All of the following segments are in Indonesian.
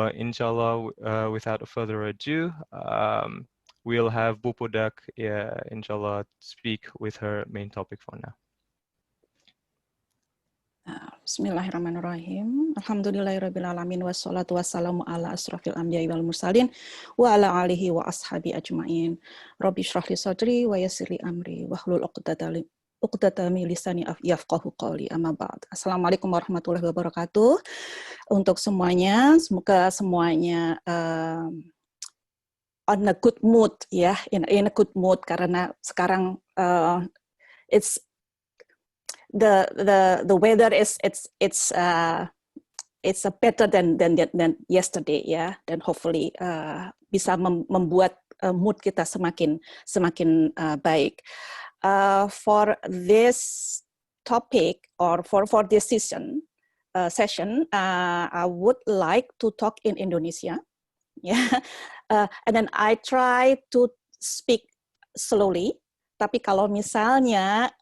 Inshallah, without further ado, we'll have Bu Podak, inshallah, speak with her main topic for now. Bismillahirrahmanirrahim. Alhamdulillahirrabbilalamin. Wassalatu wassalamu ala asrafil anbiya'i wal mursalin wa ala alihi wa ashabi ajma'in. Rabbi shrah li sadri wa yassir li amri wahlul 'uqdatam min lisani yafqahu qawli. Amma ba'd. Assalamualaikum warahmatullahi wabarakatuh. Untuk semuanya, semoga semuanya on a good mood ya, in a good mood karena sekarang it's the weather is it's better than yesterday ya, dan hopefully bisa membuat mood kita semakin baik. For this topic or for this session, I would like to talk in Indonesia, yeah, and then I try to speak slowly. Tapi kalau misalnya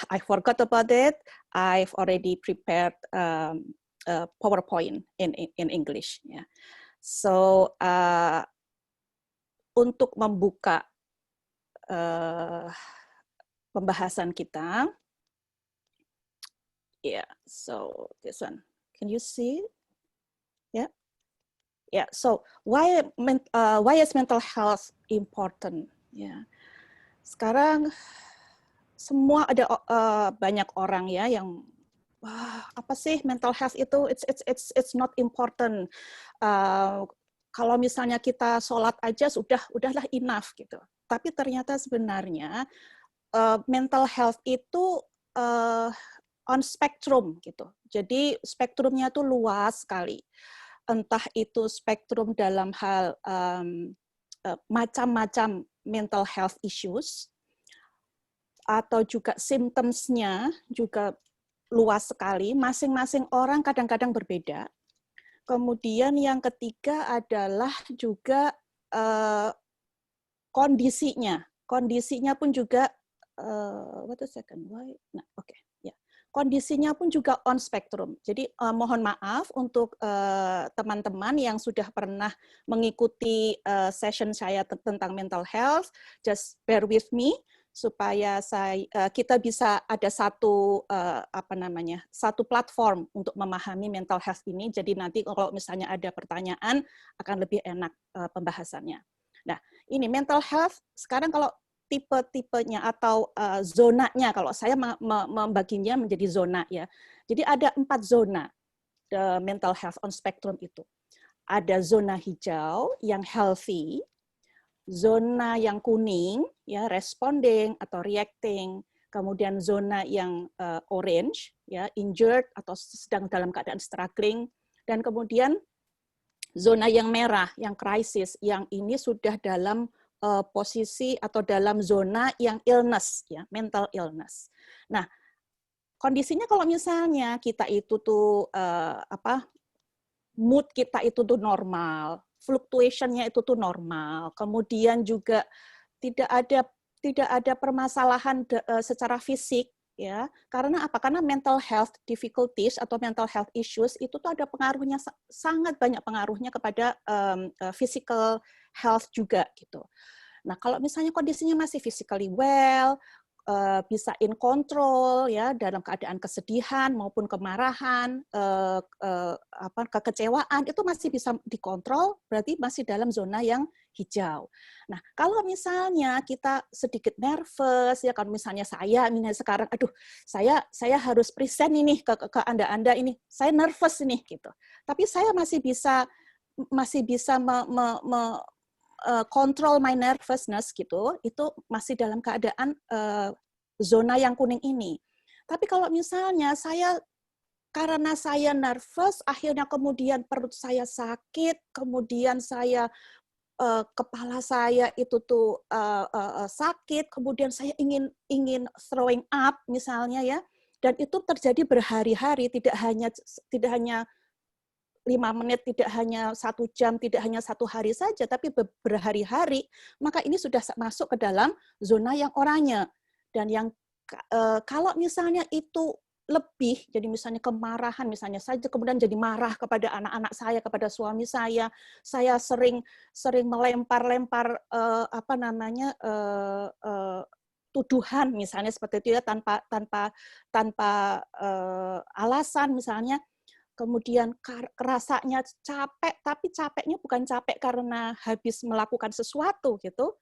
I forgot about it, I've already prepared PowerPoint in English. Yeah. So untuk membuka pembahasan kita, yeah. So this one, can you see? Yeah. Yeah. So why is mental health important? Yeah. Sekarang semua ada banyak orang ya yang apa sih mental health itu, it's not important. Kalau misalnya kita sholat aja udahlah enough gitu. Tapi ternyata sebenarnya mental health itu on spectrum gitu. Jadi spektrumnya tuh luas sekali. Entah itu spektrum dalam hal macam-macam mental health issues, atau juga symptoms-nya juga luas sekali, masing-masing orang kadang-kadang berbeda. Kemudian yang ketiga adalah juga kondisinya pun juga kondisinya pun juga on spectrum. Jadi mohon maaf untuk teman-teman yang sudah pernah mengikuti session saya tentang mental health, just bear with me supaya kita bisa ada satu satu platform untuk memahami mental health ini. Jadi nanti kalau misalnya ada pertanyaan akan lebih enak pembahasannya. Nah, ini mental health sekarang kalau tipe-tipenya atau zonanya, kalau saya membaginya menjadi zona ya. Jadi ada 4 zona the mental health on spectrum itu. Ada zona hijau yang healthy, zona yang kuning ya responding atau reacting, kemudian zona yang orange ya injured atau sedang dalam keadaan struggling, dan kemudian zona yang merah yang crisis, yang ini sudah dalam posisi atau dalam zona yang illness ya, mental illness. Nah, kondisinya kalau misalnya kita itu tuh mood kita itu tuh normal, fluctuation-nya itu tuh normal, kemudian juga tidak ada permasalahan secara fisik ya. Karena apa? Karena mental health difficulties atau mental health issues itu tuh ada pengaruhnya, sangat banyak pengaruhnya kepada physical health juga gitu. Nah, kalau misalnya kondisinya masih physically well, bisa in control ya dalam keadaan kesedihan maupun kemarahan, kekecewaan itu masih bisa dikontrol, berarti masih dalam zona yang hijau. Nah, kalau misalnya kita sedikit nervous ya, kalau misalnya saya sekarang aduh, saya harus present ini ke Anda ini, saya nervous ini gitu. Tapi saya masih bisa control my nervousness gitu, itu masih dalam keadaan zona yang kuning ini. Tapi kalau misalnya karena saya nervous, akhirnya kemudian perut saya sakit, kemudian kepala saya itu tuh sakit, kemudian saya ingin throwing up misalnya ya, dan itu terjadi berhari-hari, tidak hanya 5 menit, tidak hanya 1 jam, tidak hanya 1 hari saja, tapi berhari-hari, maka ini sudah masuk ke dalam zona yang oranye. Dan yang kalau misalnya itu lebih, jadi misalnya kemarahan, misalnya saja kemudian jadi marah kepada anak-anak saya, kepada suami saya sering melempar-lempar apa namanya tuduhan misalnya seperti itu ya tanpa alasan misalnya. Kemudian rasanya capek, tapi capeknya bukan capek karena habis melakukan sesuatu gitu,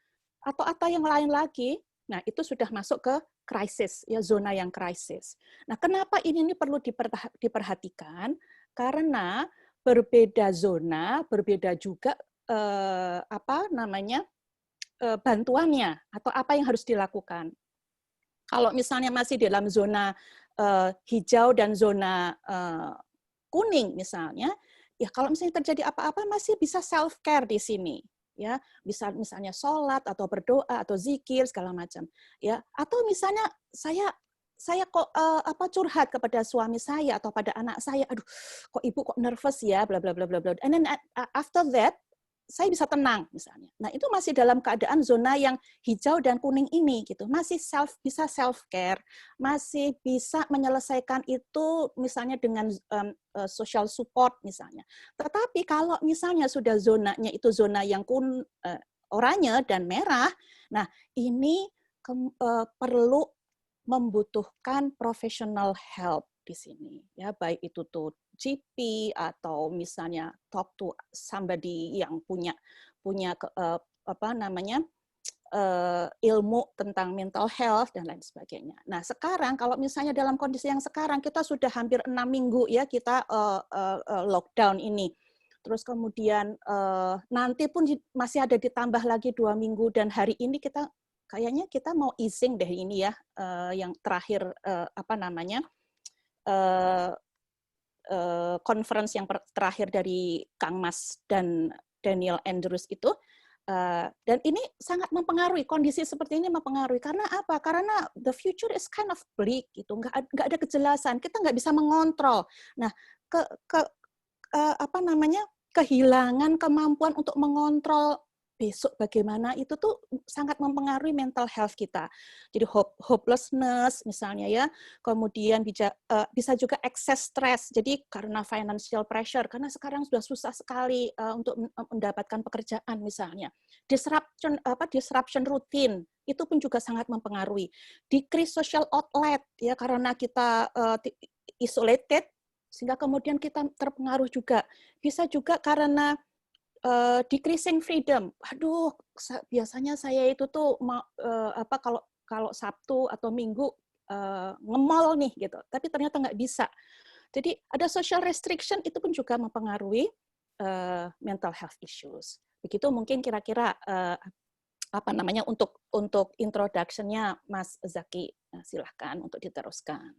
atau yang lain lagi. Nah, itu sudah masuk ke krisis, ya zona yang krisis. Nah, kenapa ini perlu diperhatikan? Karena berbeda zona, berbeda juga apa namanya bantuannya atau apa yang harus dilakukan. Kalau misalnya masih dalam zona hijau dan zona kuning misalnya, ya kalau misalnya terjadi apa-apa masih bisa self care di sini, ya bisa misalnya sholat atau berdoa atau zikir segala macam, ya atau misalnya saya kok apa curhat kepada suami saya atau pada anak saya, aduh kok ibu kok nervous ya, bla bla bla bla bla, and then after that saya bisa tenang misalnya. Nah, itu masih dalam keadaan zona yang hijau dan kuning ini gitu. Masih bisa self care, masih bisa menyelesaikan itu misalnya dengan social support misalnya. Tetapi kalau misalnya sudah zonanya itu zona yang oranye dan merah, nah ini perlu membutuhkan professional help di sini ya, baik itu tuh GP atau misalnya talk to somebody yang punya apa namanya ilmu tentang mental health dan lain sebagainya. Nah, sekarang kalau misalnya dalam kondisi yang sekarang kita sudah hampir 6 minggu ya kita lockdown ini. Terus kemudian nanti pun masih ada ditambah lagi 2 minggu dan hari ini kayaknya kita mau easing deh ini ya yang terakhir apa namanya conference yang terakhir dari Kang Mas dan Daniel Andrews itu, dan ini sangat mempengaruhi, kondisi seperti ini mempengaruhi. Karena apa? Karena the future is kind of bleak, gitu. Nggak ada kejelasan, kita nggak bisa mengontrol. Nah, apa namanya, kehilangan kemampuan untuk mengontrol besok bagaimana itu tuh sangat mempengaruhi mental health kita. Jadi hopelessness misalnya ya, kemudian bisa juga excess stress. Jadi karena financial pressure, karena sekarang sudah susah sekali untuk mendapatkan pekerjaan misalnya. Disruption rutin itu pun juga sangat mempengaruhi. Decrease social outlet ya karena kita isolated sehingga kemudian kita terpengaruh juga. Bisa juga karena decreasing freedom. Aduh, biasanya saya itu tuh apa kalau Sabtu atau Minggu nge-mall nih gitu. Tapi ternyata nggak bisa. Jadi ada social restriction itu pun juga mempengaruhi mental health issues. Begitu mungkin kira-kira apa namanya untuk introduction-nya Mas Zaki. Nah, silahkan untuk diteruskan.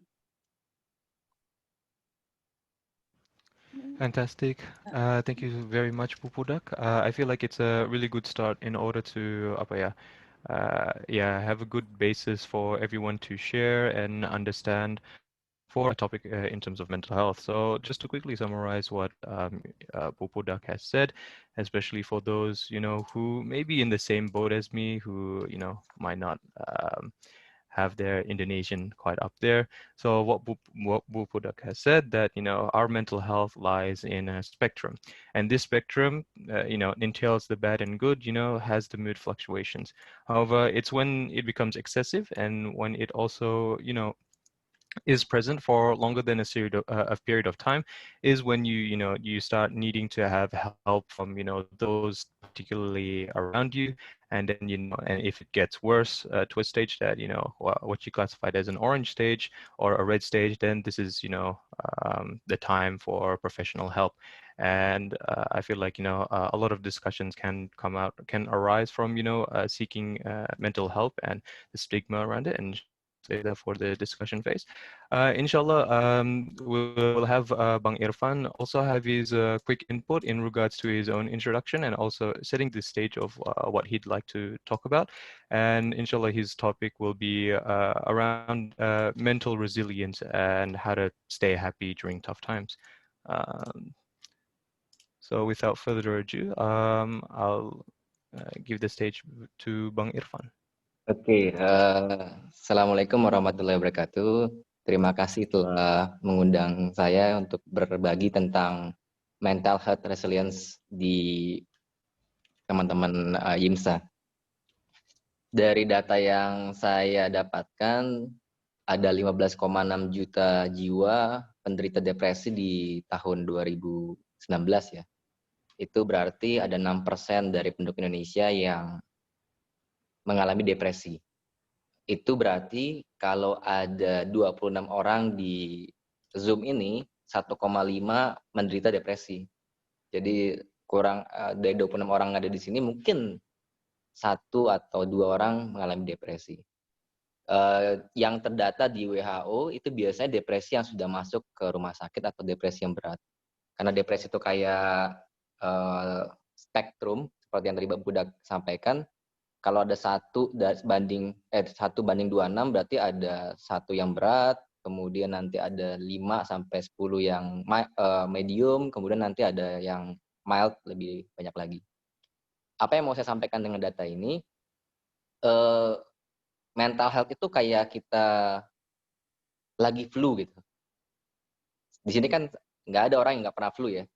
Fantastic. Thank you very much, Pupudak. I feel like it's a really good start in order to have a good basis for everyone to share and understand for a topic in terms of mental health. So just to quickly summarize what Pupudak has said, especially for those, who may be in the same boat as me, who, might not have their Indonesian quite up there. So what Pupudak has said that, our mental health lies in a spectrum, and this spectrum, entails the bad and good, has the mood fluctuations. However, it's when it becomes excessive and when it also, is present for longer than a period of time is when you start needing to have help from those particularly around you, and then and if it gets worse to a stage that what you classified as an orange stage or a red stage, then this is the time for professional help. And I feel like a lot of discussions can arise from seeking mental help and the stigma around it, and say that for the discussion phase. Inshallah, we'll have Bang Irfan also have his quick input in regards to his own introduction and also setting the stage of what he'd like to talk about. And inshallah, his topic will be around mental resilience and how to stay happy during tough times. So without further ado, I'll give the stage to Bang Irfan. Oke, Assalamualaikum warahmatullahi wabarakatuh. Terima kasih telah mengundang saya untuk berbagi tentang mental health resilience di teman-teman YIMSA. Dari data yang saya dapatkan, ada 15,6 juta jiwa penderita depresi di tahun 2019 ya. Itu berarti ada 6% dari penduduk Indonesia yang mengalami depresi. Itu berarti kalau ada 26 orang di Zoom ini, 1,5 menderita depresi. Jadi kurang dari 26 orang yang ada di sini mungkin 1 atau 2 orang mengalami depresi. Yang terdata di WHO itu biasanya depresi yang sudah masuk ke rumah sakit atau depresi yang berat. Karena depresi itu kayak spektrum seperti yang tadi Mbak Budak sampaikan. Kalau ada 1 banding 26 berarti ada 1 yang berat, kemudian nanti ada 5 sampai 10 yang medium, kemudian nanti ada yang mild lebih banyak lagi. Apa yang mau saya sampaikan dengan data ini? Mental health itu kayak kita lagi flu gitu. Di sini kan nggak ada orang yang nggak pernah flu ya.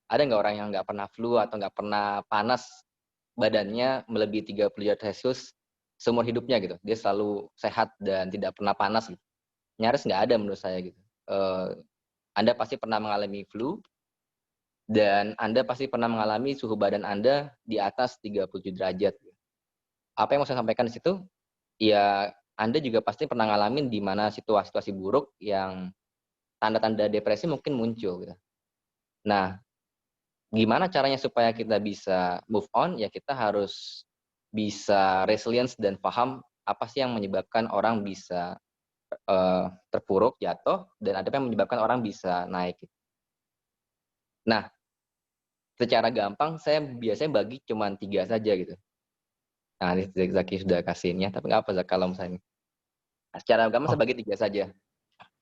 Ada nggak orang yang nggak pernah flu atau nggak pernah panas badannya melebihi 30 derajat Celcius seumur hidupnya gitu. Dia selalu sehat dan tidak pernah panas gitu. Nyaris nggak ada menurut saya gitu. Anda pasti pernah mengalami flu dan Anda pasti pernah mengalami suhu badan Anda di atas 37 derajat. Apa yang mau saya sampaikan di situ? Ya, Anda juga pasti pernah ngalamin di mana situasi-situasi buruk yang tanda-tanda depresi mungkin muncul gitu. Nah, gimana caranya supaya kita bisa move on? Ya kita harus bisa resilience dan paham apa sih yang menyebabkan orang bisa terpuruk, jatuh, dan ada yang menyebabkan orang bisa naik. Nah, secara gampang saya biasanya bagi cuma 3 saja gitu. Nah, ini Zaki sudah kasihnya, tapi nggak apa Zaki kalau misalnya. Secara gampang saya bagi 3 saja.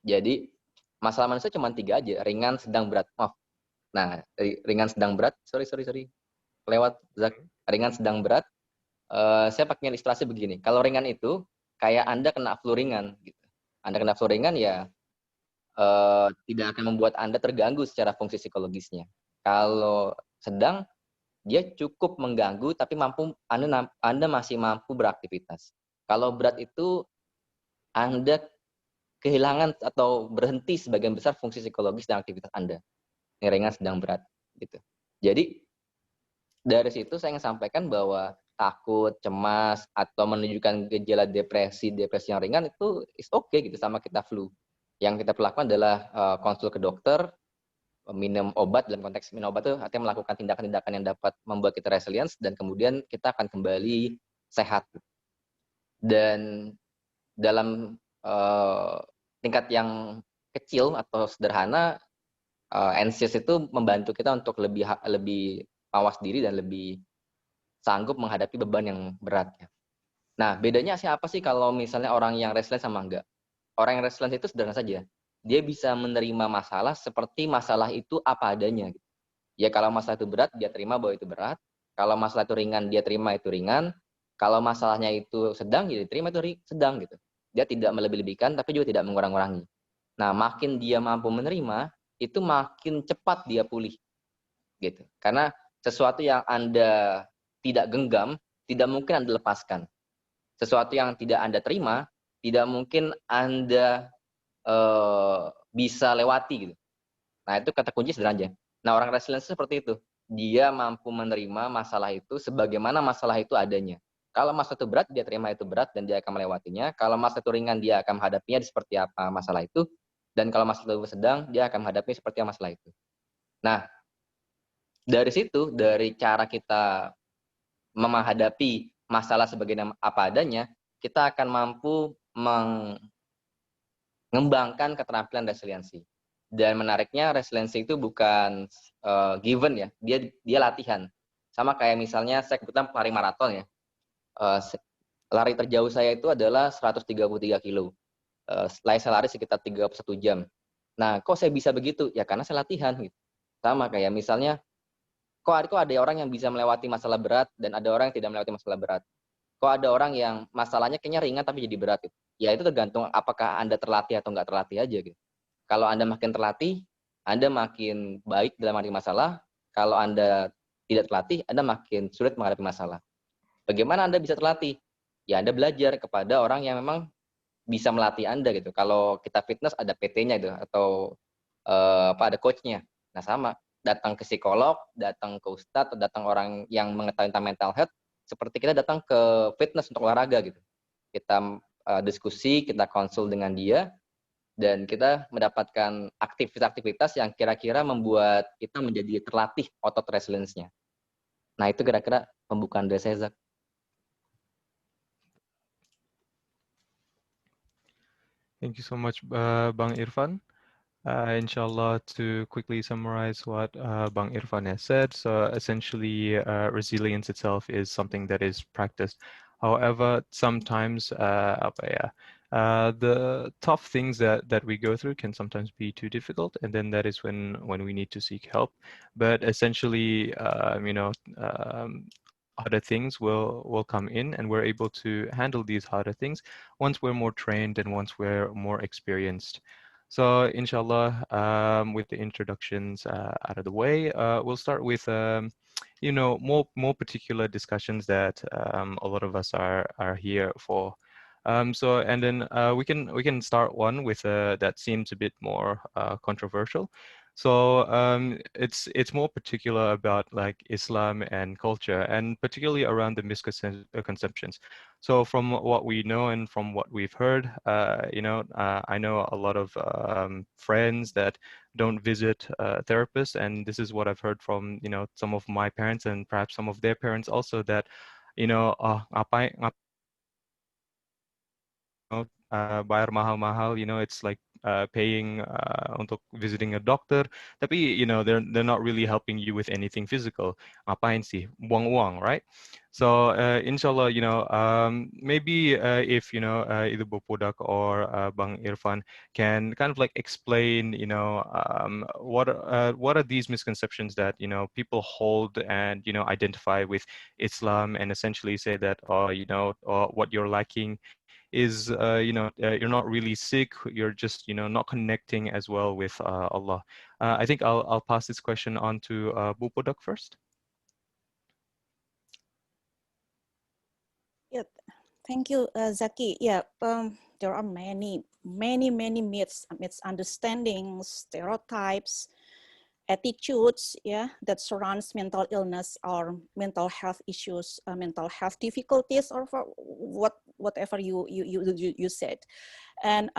Jadi masalah manusia cuma 3 aja, ringan, sedang, berat. Nah, ringan, sedang, berat. Sorry. Lewat Zak. Ringan, sedang, berat. Saya pakai ilustrasi begini. Kalau ringan itu kayak Anda kena flu ringan. Gitu. Anda kena flu ringan ya tidak akan membuat Anda terganggu secara fungsi psikologisnya. Kalau sedang, dia cukup mengganggu, tapi Anda masih mampu beraktivitas. Kalau berat itu Anda kehilangan atau berhenti sebagian besar fungsi psikologis dan aktivitas Anda. Yang ringan, sedang, berat. Gitu. Jadi dari situ saya ingin sampaikan bahwa takut, cemas, atau menunjukkan gejala depresi yang ringan itu is okay gitu sama kita flu. Yang kita perlakukan adalah konsul ke dokter, minum obat. Dalam konteks minum obat itu artinya melakukan tindakan-tindakan yang dapat membuat kita resilience dan kemudian kita akan kembali sehat. Dan dalam tingkat yang kecil atau sederhana, anxious itu membantu kita untuk lebih mawas diri dan lebih sanggup menghadapi beban yang berat. Nah, bedanya apa sih kalau misalnya orang yang resilience sama enggak? Orang yang resilience itu sederhana saja. Dia bisa menerima masalah seperti masalah itu apa adanya. Ya kalau masalah itu berat, dia terima bahwa itu berat. Kalau masalah itu ringan, dia terima itu ringan. Kalau masalahnya itu sedang, dia terima itu sedang gitu. Dia tidak melebih-lebihkan, tapi juga tidak mengurang-urangi. Nah, makin dia mampu menerima, itu makin cepat dia pulih. Gitu. Karena sesuatu yang Anda tidak genggam, tidak mungkin Anda lepaskan. Sesuatu yang tidak Anda terima, tidak mungkin Anda bisa lewati gitu. Nah, itu kata kunci sederhana. Nah, orang resilience seperti itu. Dia mampu menerima masalah itu sebagaimana masalah itu adanya. Kalau masalah itu berat, dia terima itu berat dan dia akan melewatinya. Kalau masalah itu ringan, dia akan menghadapinya seperti apa masalah itu. Dan kalau masalah itu sedang, dia akan menghadapinya seperti apa masalah itu. Nah, dari situ, dari cara kita menghadapi masalah sebagai apa adanya, kita akan mampu mengembangkan keterampilan resiliensi. Dan menariknya resiliensi itu bukan given ya, dia latihan. Sama kayak misalnya saya kebetulan lari maraton ya. Lari terjauh saya itu adalah 133 kilo. Saya lari sekitar 31 jam. Nah, kok saya bisa begitu? Ya karena saya latihan gitu. Sama kayak misalnya kok ada orang yang bisa melewati masalah berat dan ada orang yang tidak melewati masalah berat. Kok ada orang yang masalahnya kayaknya ringan tapi jadi berat gitu. ya itu tergantung apakah Anda terlatih atau nggak terlatih aja gitu. Kalau Anda makin terlatih, Anda makin baik dalam menghadapi masalah. Kalau Anda tidak terlatih, Anda makin sulit menghadapi masalah. Bagaimana Anda bisa terlatih? Ya Anda belajar kepada orang yang memang bisa melatih Anda gitu. Kalau kita fitness ada PT-nya itu atau ada coach-nya. Nah sama, datang ke psikolog, datang ke ustadz, atau datang orang yang mengetahui tentang mental health, seperti kita datang ke fitness untuk olahraga gitu. Kita diskusi, kita konsul dengan dia, dan kita mendapatkan aktivitas-aktivitas yang kira-kira membuat kita menjadi terlatih otot resilience-nya. Nah itu kira-kira pembukaan dari saya, Zak. Thank you so much, Bang Irfan. Inshallah, to quickly summarize what Bang Irfan has said, so essentially resilience itself is something that is practiced. However, sometimes the tough things that we go through can sometimes be too difficult, and then that is when we need to seek help. But essentially, harder things will come in, and we're able to handle these harder things once we're more trained and once we're more experienced. So inshallah, with the introductions out of the way, we'll start with more particular discussions that a lot of us are here for. So and then we can start one with that seems a bit more controversial. So it's more particular about like Islam and culture, and particularly around the misconceptions. So from what we know and from what we've heard, I know a lot of friends that don't visit therapists, and this is what I've heard from some of my parents and perhaps some of their parents also, that bayar mahal-mahal, it's like paying untuk visiting a doctor, tapi they're not really helping you with anything physical. Ngapain sih, buang uang, right? So inshallah, maybe if either Bopodak or Bang Irfan can kind of like explain, what are these misconceptions that people hold and identify with Islam, and essentially say that what you're lacking is you're not really sick, you're just not connecting as well with Allah. I think I'll pass this question on to Bopodak first. Yeah, thank you, Zaki. Yeah, there are many myths, misunderstandings, stereotypes, attitudes, that surrounds mental illness or mental health issues, mental health difficulties, or for whatever you said, and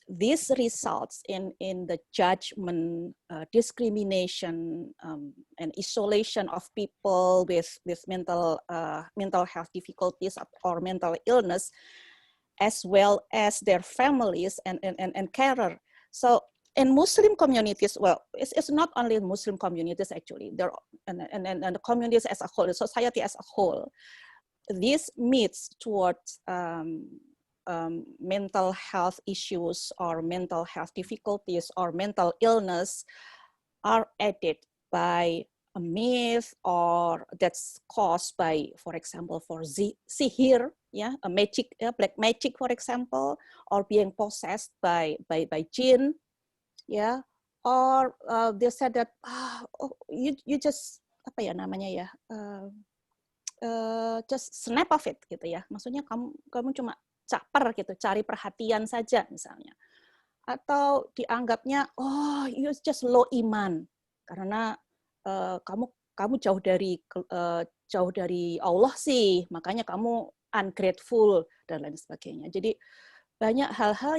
this results in the judgment, discrimination, and isolation of people with mental health difficulties or mental illness, as well as their families and carer. So in Muslim communities, well, it's not only Muslim communities actually, there and the communities as a whole, the society as a whole, these myths towards mental health issues or mental health difficulties or mental illness are added by a myth, or that's caused by, for example, for sihir, a magic, black magic, for example, or being possessed by jinn, or they said that you just apa ya namanya ya, just snap of it gitu ya, maksudnya kamu cuma caper gitu, cari perhatian saja misalnya, atau dianggapnya you just low iman karena kamu jauh dari Allah sih, makanya kamu ungrateful dan lain sebagainya. Jadi banyak hal-hal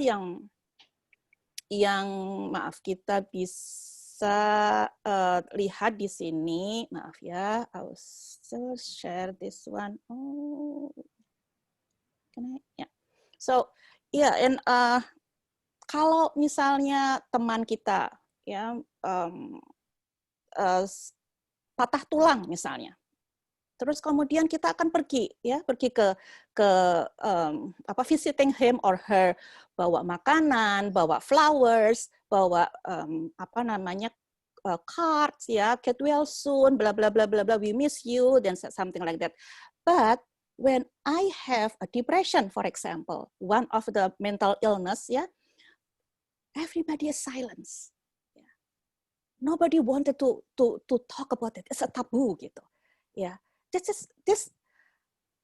yang maaf kita bisa lihat di sini. Maaf ya, I'll still share this one. So and kalau misalnya teman kita patah tulang misalnya, terus kemudian kita akan pergi ke visiting him or her, bawa makanan, bawa flowers, bawa cards, get well soon, bla bla bla bla bla, we miss you, dan something like that. But when I have a depression, for example, one of the mental illness, everybody is silence. Nobody wanted to talk about it. It's a taboo gitu. This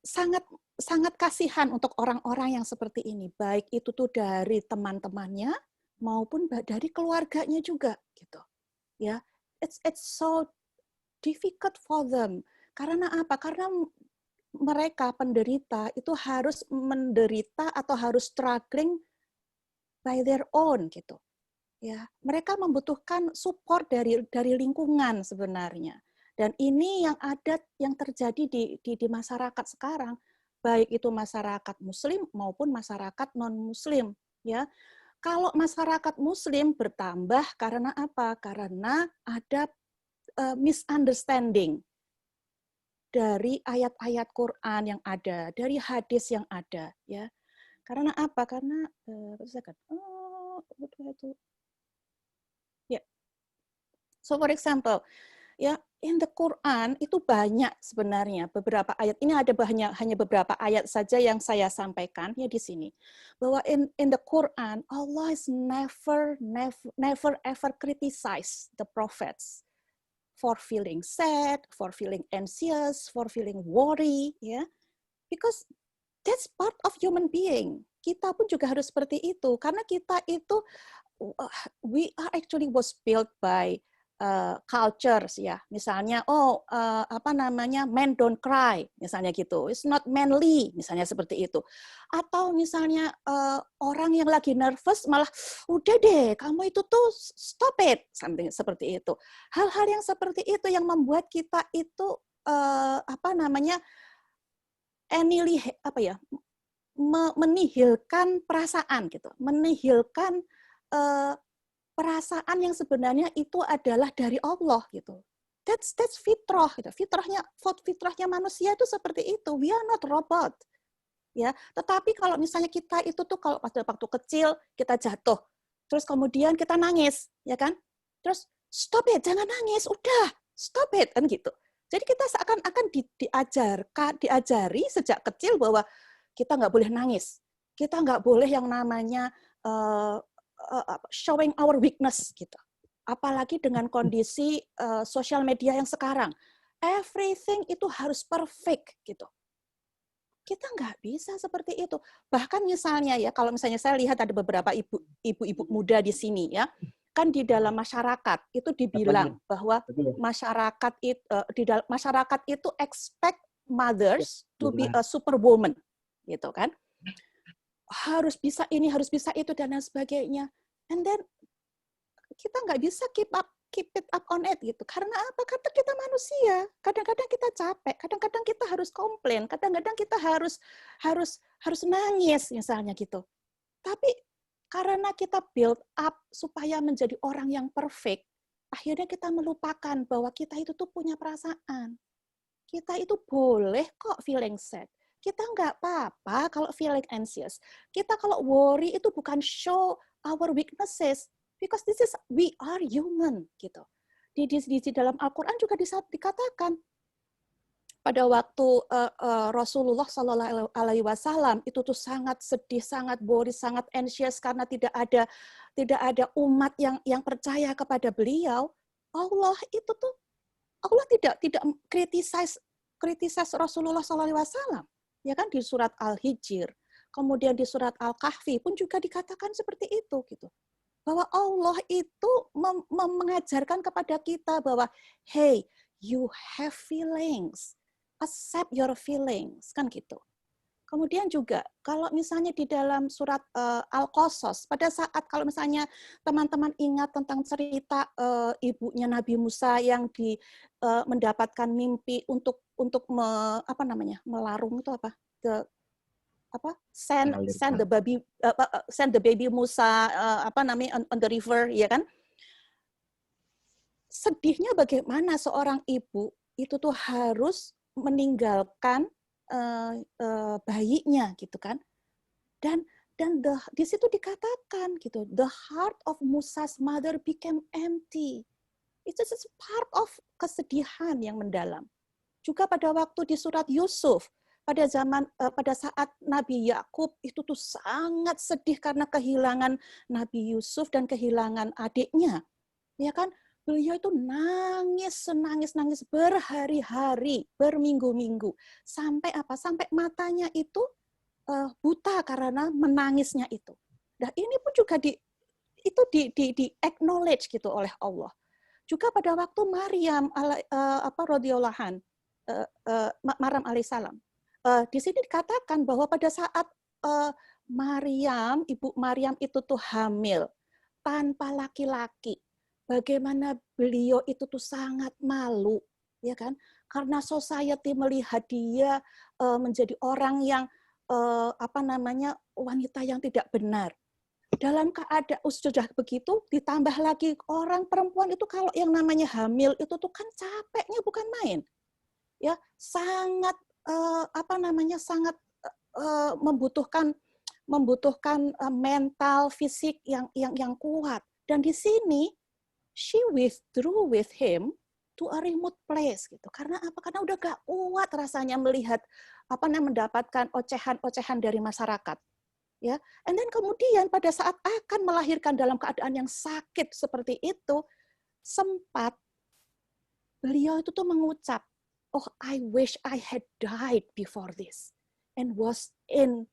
sangat kasihan untuk orang-orang yang seperti ini, baik itu tuh dari teman-temannya maupun dari keluarganya juga gitu. It's so difficult for them. Karena apa? Karena mereka penderita itu harus menderita atau harus struggling by their own gitu. Mereka membutuhkan support dari lingkungan sebenarnya. Dan ini yang terjadi di masyarakat sekarang, baik itu masyarakat Muslim maupun masyarakat non-Muslim. Kalau masyarakat Muslim bertambah karena apa? Karena ada misunderstanding dari ayat-ayat Quran yang ada, dari hadis yang ada. Karena apa? Karena so for example, in the Quran itu banyak sebenarnya beberapa ayat. Ini ada hanya beberapa ayat saja yang saya sampaikan di sini. Bahwa in the Quran, Allah is never ever criticize the prophets for feeling sad, for feeling anxious, for feeling worry, because that's part of human being. Kita pun juga harus seperti itu, karena kita itu we are actually was built by cultures, misalnya men don't cry, misalnya gitu, it's not manly, misalnya seperti itu, atau misalnya orang yang lagi nervous malah udah deh kamu itu tuh stop it, something seperti itu. Hal-hal yang seperti itu yang membuat kita itu menihilkan perasaan gitu, menihilkan perasaan yang sebenarnya itu adalah dari Allah gitu. That's fitrah gitu. Fitrahnya manusia itu seperti itu. We are not robot. Tetapi kalau misalnya kita itu tuh kalau waktu kecil kita jatuh, terus kemudian kita nangis, kan? Terus stop it, jangan nangis, udah, stop it kan gitu. Jadi kita seakan-akan diajari sejak kecil bahwa kita nggak boleh nangis. Kita nggak boleh yang namanya showing our weakness gitu. Apalagi dengan kondisi sosial media yang sekarang, everything itu harus perfect gitu. Kita nggak bisa seperti itu. Bahkan misalnya kalau misalnya saya lihat ada beberapa ibu-ibu muda di sini kan di dalam masyarakat itu dibilang bahwa masyarakat itu expect mothers to be a superwoman gitu kan. Harus bisa ini, harus bisa itu, dan lain sebagainya. And then kita nggak bisa keep it up on it gitu. Karena apa? Karena kita manusia. Kadang-kadang kita capek, kadang-kadang kita harus komplain, kadang-kadang kita harus nangis misalnya gitu. Tapi karena kita build up supaya menjadi orang yang perfect, akhirnya kita melupakan bahwa kita itu tuh punya perasaan. Kita itu boleh kok feeling sad. Kita nggak apa-apa kalau feeling anxious. Kita kalau worry itu bukan show our weaknesses, because we are human gitu. Di dalam Al-Quran juga dikatakan pada waktu Rasulullah Shallallahu Alaihi Wasallam itu tuh sangat sedih, sangat worry, sangat anxious karena tidak ada umat yang percaya kepada beliau. Allah tidak criticize Rasulullah Shallallahu Alaihi Wasallam. Kan di surat Al-Hijr, kemudian di surat Al-Kahfi pun juga dikatakan seperti itu gitu. Bahwa Allah itu mengajarkan kepada kita bahwa hey, you have feelings. Accept your feelings, kan gitu. Kemudian juga kalau misalnya di dalam surat Al-Qasas, pada saat kalau misalnya teman-teman ingat tentang cerita ibunya Nabi Musa yang mendapatkan mimpi untuk melarung itu send the baby Musa on the river, ya kan? Sedihnya bagaimana seorang ibu itu tuh harus meninggalkan bayinya gitu kan, dan di situ dikatakan gitu, the heart of Musa's mother became empty. Itu part of kesedihan yang mendalam. Juga pada waktu di surat Yusuf, pada saat Nabi Yakub itu tuh sangat sedih karena kehilangan Nabi Yusuf dan kehilangan adiknya, ya kan? Beliau itu nangis berhari-hari, berminggu-minggu, sampai apa? Sampai matanya itu buta karena menangisnya itu. Nah, ini pun juga di acknowledge gitu oleh Allah. Juga pada waktu Maryam radhiyallahu Maryam alaihissalam. Di sini dikatakan bahwa pada saat Ibu Maryam itu tuh hamil tanpa laki-laki, bagaimana beliau itu tuh sangat malu, ya kan? Karena society melihat dia menjadi orang yang wanita yang tidak benar. Dalam keadaan sudah begitu, ditambah lagi orang perempuan itu kalau yang namanya hamil itu tuh kan capeknya bukan main, ya sangat sangat membutuhkan mental fisik yang kuat. Dan di sini she withdrew with him to a remote place gitu. Karena apa? Karena udah gak kuat rasanya melihat mendapatkan ocehan-ocehan dari masyarakat. Ya, and then kemudian pada saat akan melahirkan dalam keadaan yang sakit seperti itu, sempat beliau itu tuh mengucap, "Oh, I wish I had died before this and was in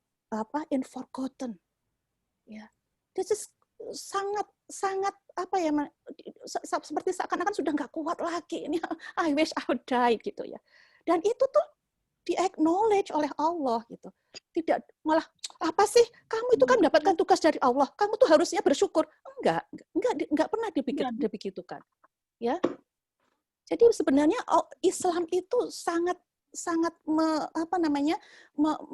forgotten." Ya, this is sangat seperti seakan-akan sudah nggak kuat lagi ini. I wish I would die gitu ya. Dan itu tuh di-acknowledge oleh Allah gitu. Tidak malah apa sih kamu itu kan mendapatkan tugas dari Allah, kamu tuh harusnya bersyukur. Enggak pernah dibegitukan. Ya. Jadi sebenarnya Islam itu sangat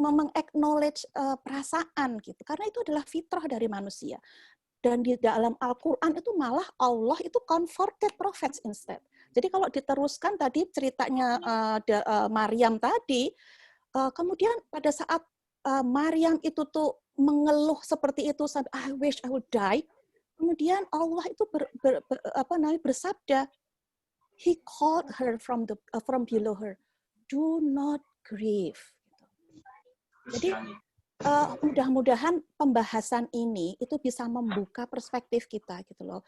meng-acknowledge perasaan gitu. Karena itu adalah fitrah dari manusia. Dan di dalam Al-Qur'an itu malah Allah itu converted prophets instead. Jadi kalau diteruskan tadi ceritanya Maryam tadi, kemudian pada saat Maryam itu tuh mengeluh seperti itu sampai I wish I would die, kemudian Allah itu bersabda, He called her from below her, do not grieve. Jadi mudah-mudahan pembahasan ini itu bisa membuka perspektif kita gitu loh.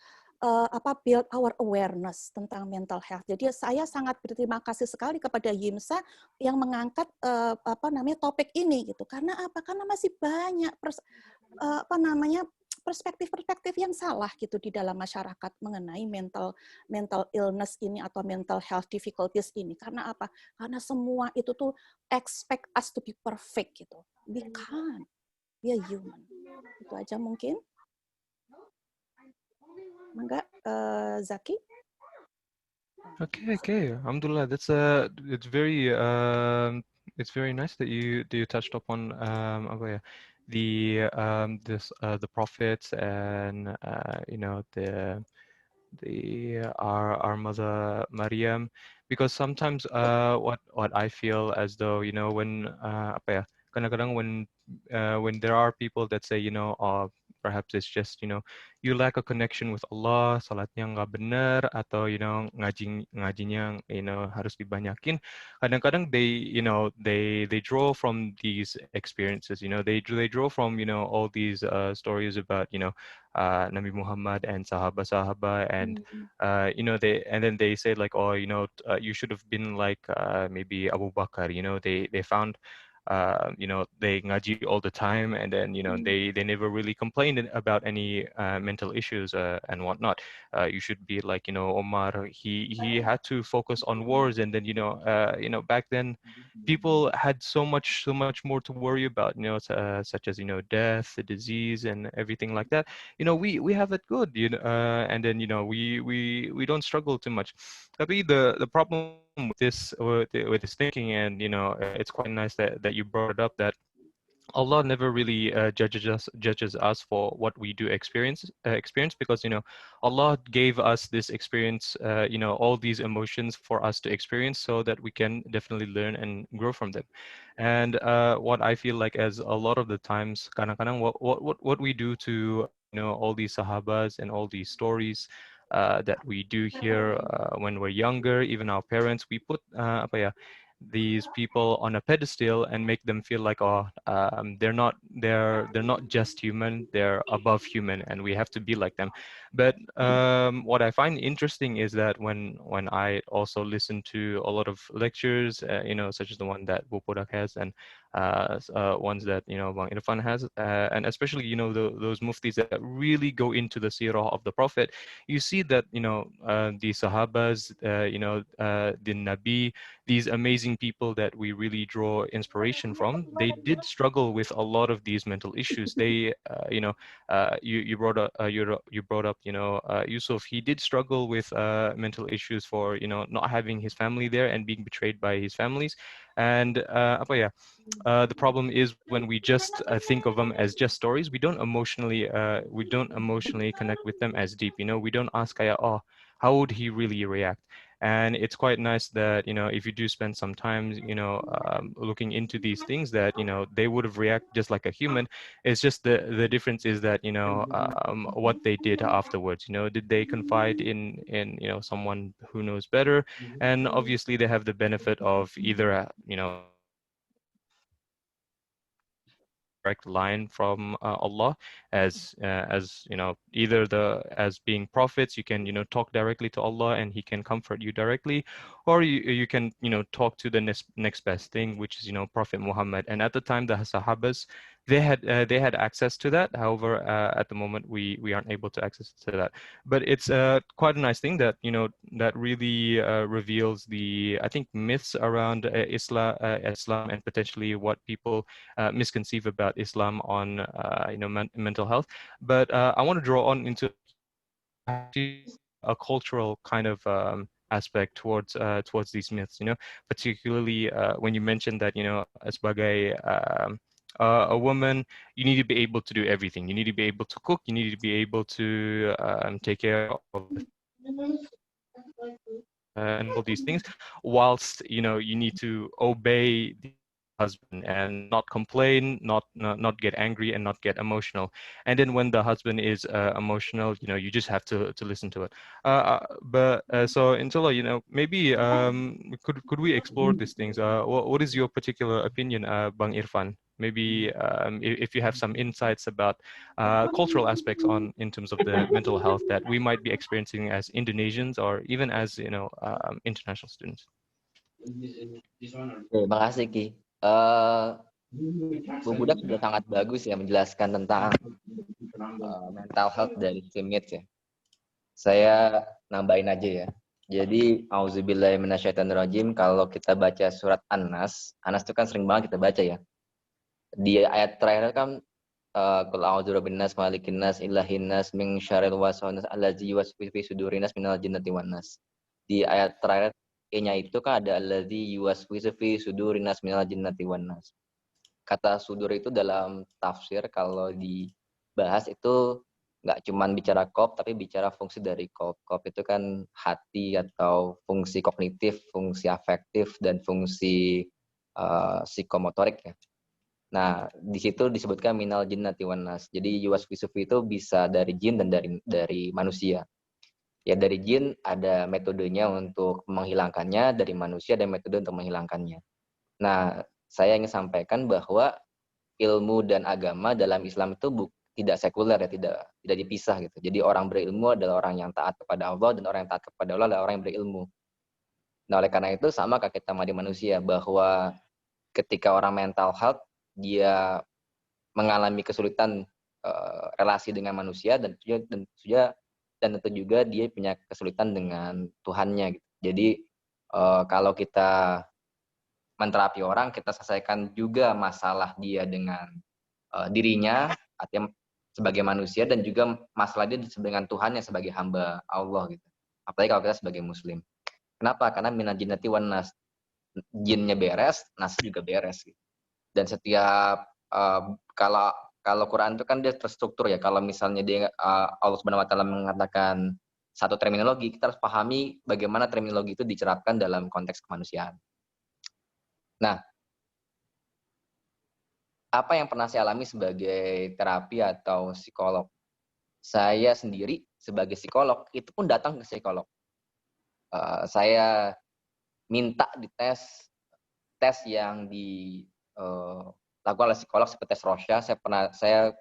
Build our awareness tentang mental health. Jadi saya sangat berterima kasih sekali kepada Yimsa yang mengangkat topik ini gitu. Karena apa? Karena masih banyak perspektif-perspektif yang salah gitu di dalam masyarakat mengenai mental illness ini atau mental health difficulties ini. Karena apa? Karena semua itu tuh expect us to be perfect gitu. We can't. We are human. Itu aja mungkin. Mangga, Zaki. Okay. Alhamdulillah, it's very nice that you touched upon the prophets and our mother Maryam, because sometimes what I feel as though when kadang-kadang when there are people that say perhaps it's just you lack a connection with Allah, salatnya nggak benar, atau ngajinya harus dibanyakin. Kadang-kadang they draw from these experiences, they draw from all these stories about Nabi Muhammad and sahabat-sahabat, and then they say like, oh, you should have been like maybe Abu Bakr, they found they ngaji all the time, and then they never really complained about any mental issues and whatnot. You should be like Omar. He had to focus on wars, and then back then people had so much more to worry about, such as death, disease, and everything like that. We have it good, and then we don't struggle too much. Tapi the problem with this thinking, and it's quite nice that you brought it up, that Allah never really judges us for what we do experience, because Allah gave us this experience, all these emotions for us to experience, so that we can definitely learn and grow from them. And what I feel like, as a lot of the times, kadang-kadang what we do to all these sahabas and all these stories that we do here when we're younger, even our parents, we put these people on a pedestal and make them feel like, oh, they're not just human, they're above human, and we have to be like them. But what I find interesting is that when I also listen to a lot of lectures, such as the one that Bopodak has, and ones that Bang Irfan has, and especially those muftis that really go into the seerah of the Prophet, you see that the Sahabas, the Nabi, these amazing people that we really draw inspiration from, they did struggle with a lot of these mental issues. They, you brought up, you brought up, Yusuf. He did struggle with mental issues for not having his family there and being betrayed by his families, and the problem is when we just think of them as just stories, we don't emotionally connect with them as deep. We don't ask, oh, how would he really react? And it's quite nice that if you do spend some time looking into these things, that they would have reacted just like a human. It's just the difference is that what they did afterwards. Did they confide in someone who knows better? And obviously they have the benefit of either direct line from Allah, as either as being prophets, you can talk directly to Allah and He can comfort you directly, or you can talk to the next best thing, which is Prophet Muhammad. And at the time, the Sahabas, they had access to that. However, at the moment we aren't able to access to that. But it's quite a nice thing that that really reveals the, I think, myths around Islam, and potentially what people misconceive about Islam on mental health. But I want to draw on into a cultural kind of aspect towards these myths, particularly when you mentioned that sebagai a woman, you need to be able to do everything. You need to be able to cook. You need to be able to take care of and all these things, whilst you need to obey the husband and not complain, not get angry, and not get emotional. And then when the husband is emotional, you just have to listen to it. But so Inshallah, maybe could we explore these things? What is your particular opinion, Bang Irfan? Maybe if you have some insights about cultural aspects in terms of the mental health that we might be experiencing as Indonesians, or even as international students. Terima kasih Ki. Bu Budak sudah sangat bagus ya menjelaskan tentang mental health dari teammates ya. Saya nambahin aja ya. Jadi auzubillahi minasyaitonirrajim, kalau kita baca surat An-Nas itu kan sering banget kita baca ya. Di ayat terakhir kan qul a'udzu birabbin nas malikin nas ilahin nas min syarril waswasil allazi yuwaswisu fi sudurin nas minal jinnati wan nas. Di ayat terakhir E-nya itu kan ada allazi yuwaswisu fi sudurin nas minal jinnati wan nas. Kata sudur itu dalam tafsir kalau dibahas itu nggak cuma bicara qalb, tapi bicara fungsi dari qalb. Qalb itu kan hati atau fungsi kognitif, fungsi afektif, dan fungsi psikomotorik ya. Nah, di situ disebutkan minal jinnati wan nas. Jadi yuwaswisu itu bisa dari jin dan dari manusia. Ya, dari jin ada metodenya untuk menghilangkannya, dari manusia ada metode untuk menghilangkannya. Nah, saya ingin sampaikan bahwa ilmu dan agama dalam Islam itu tidak sekuler ya, tidak dipisah gitu. Jadi orang berilmu adalah orang yang taat kepada Allah, dan orang yang taat kepada Allah adalah orang yang berilmu. Nah, oleh karena itu sama kayak kita di manusia, bahwa ketika orang mental health, dia mengalami kesulitan relasi dengan manusia, dan tentu juga dia punya kesulitan dengan Tuhannya gitu. Jadi kalau kita menterapi orang, kita selesaikan juga masalah dia dengan dirinya, artinya sebagai manusia, dan juga masalah dia dengan Tuhannya sebagai hamba Allah gitu. Apalagi kalau kita sebagai muslim. Kenapa? Karena minal jinnati wan nas. Jinnya beres, nas juga beres gitu. Dan setiap kalau Quran itu kan dia terstruktur ya. Kalau misalnya dia Allah Subhanahu wa taala mengatakan satu terminologi, kita harus pahami bagaimana terminologi itu diterapkan dalam konteks kemanusiaan. Nah, apa yang pernah saya alami sebagai terapi atau psikolog? Saya sendiri sebagai psikolog itu pun datang ke psikolog. Saya minta dites tes yang dilakukan oleh psikolog seperti tes Rorschach. Saya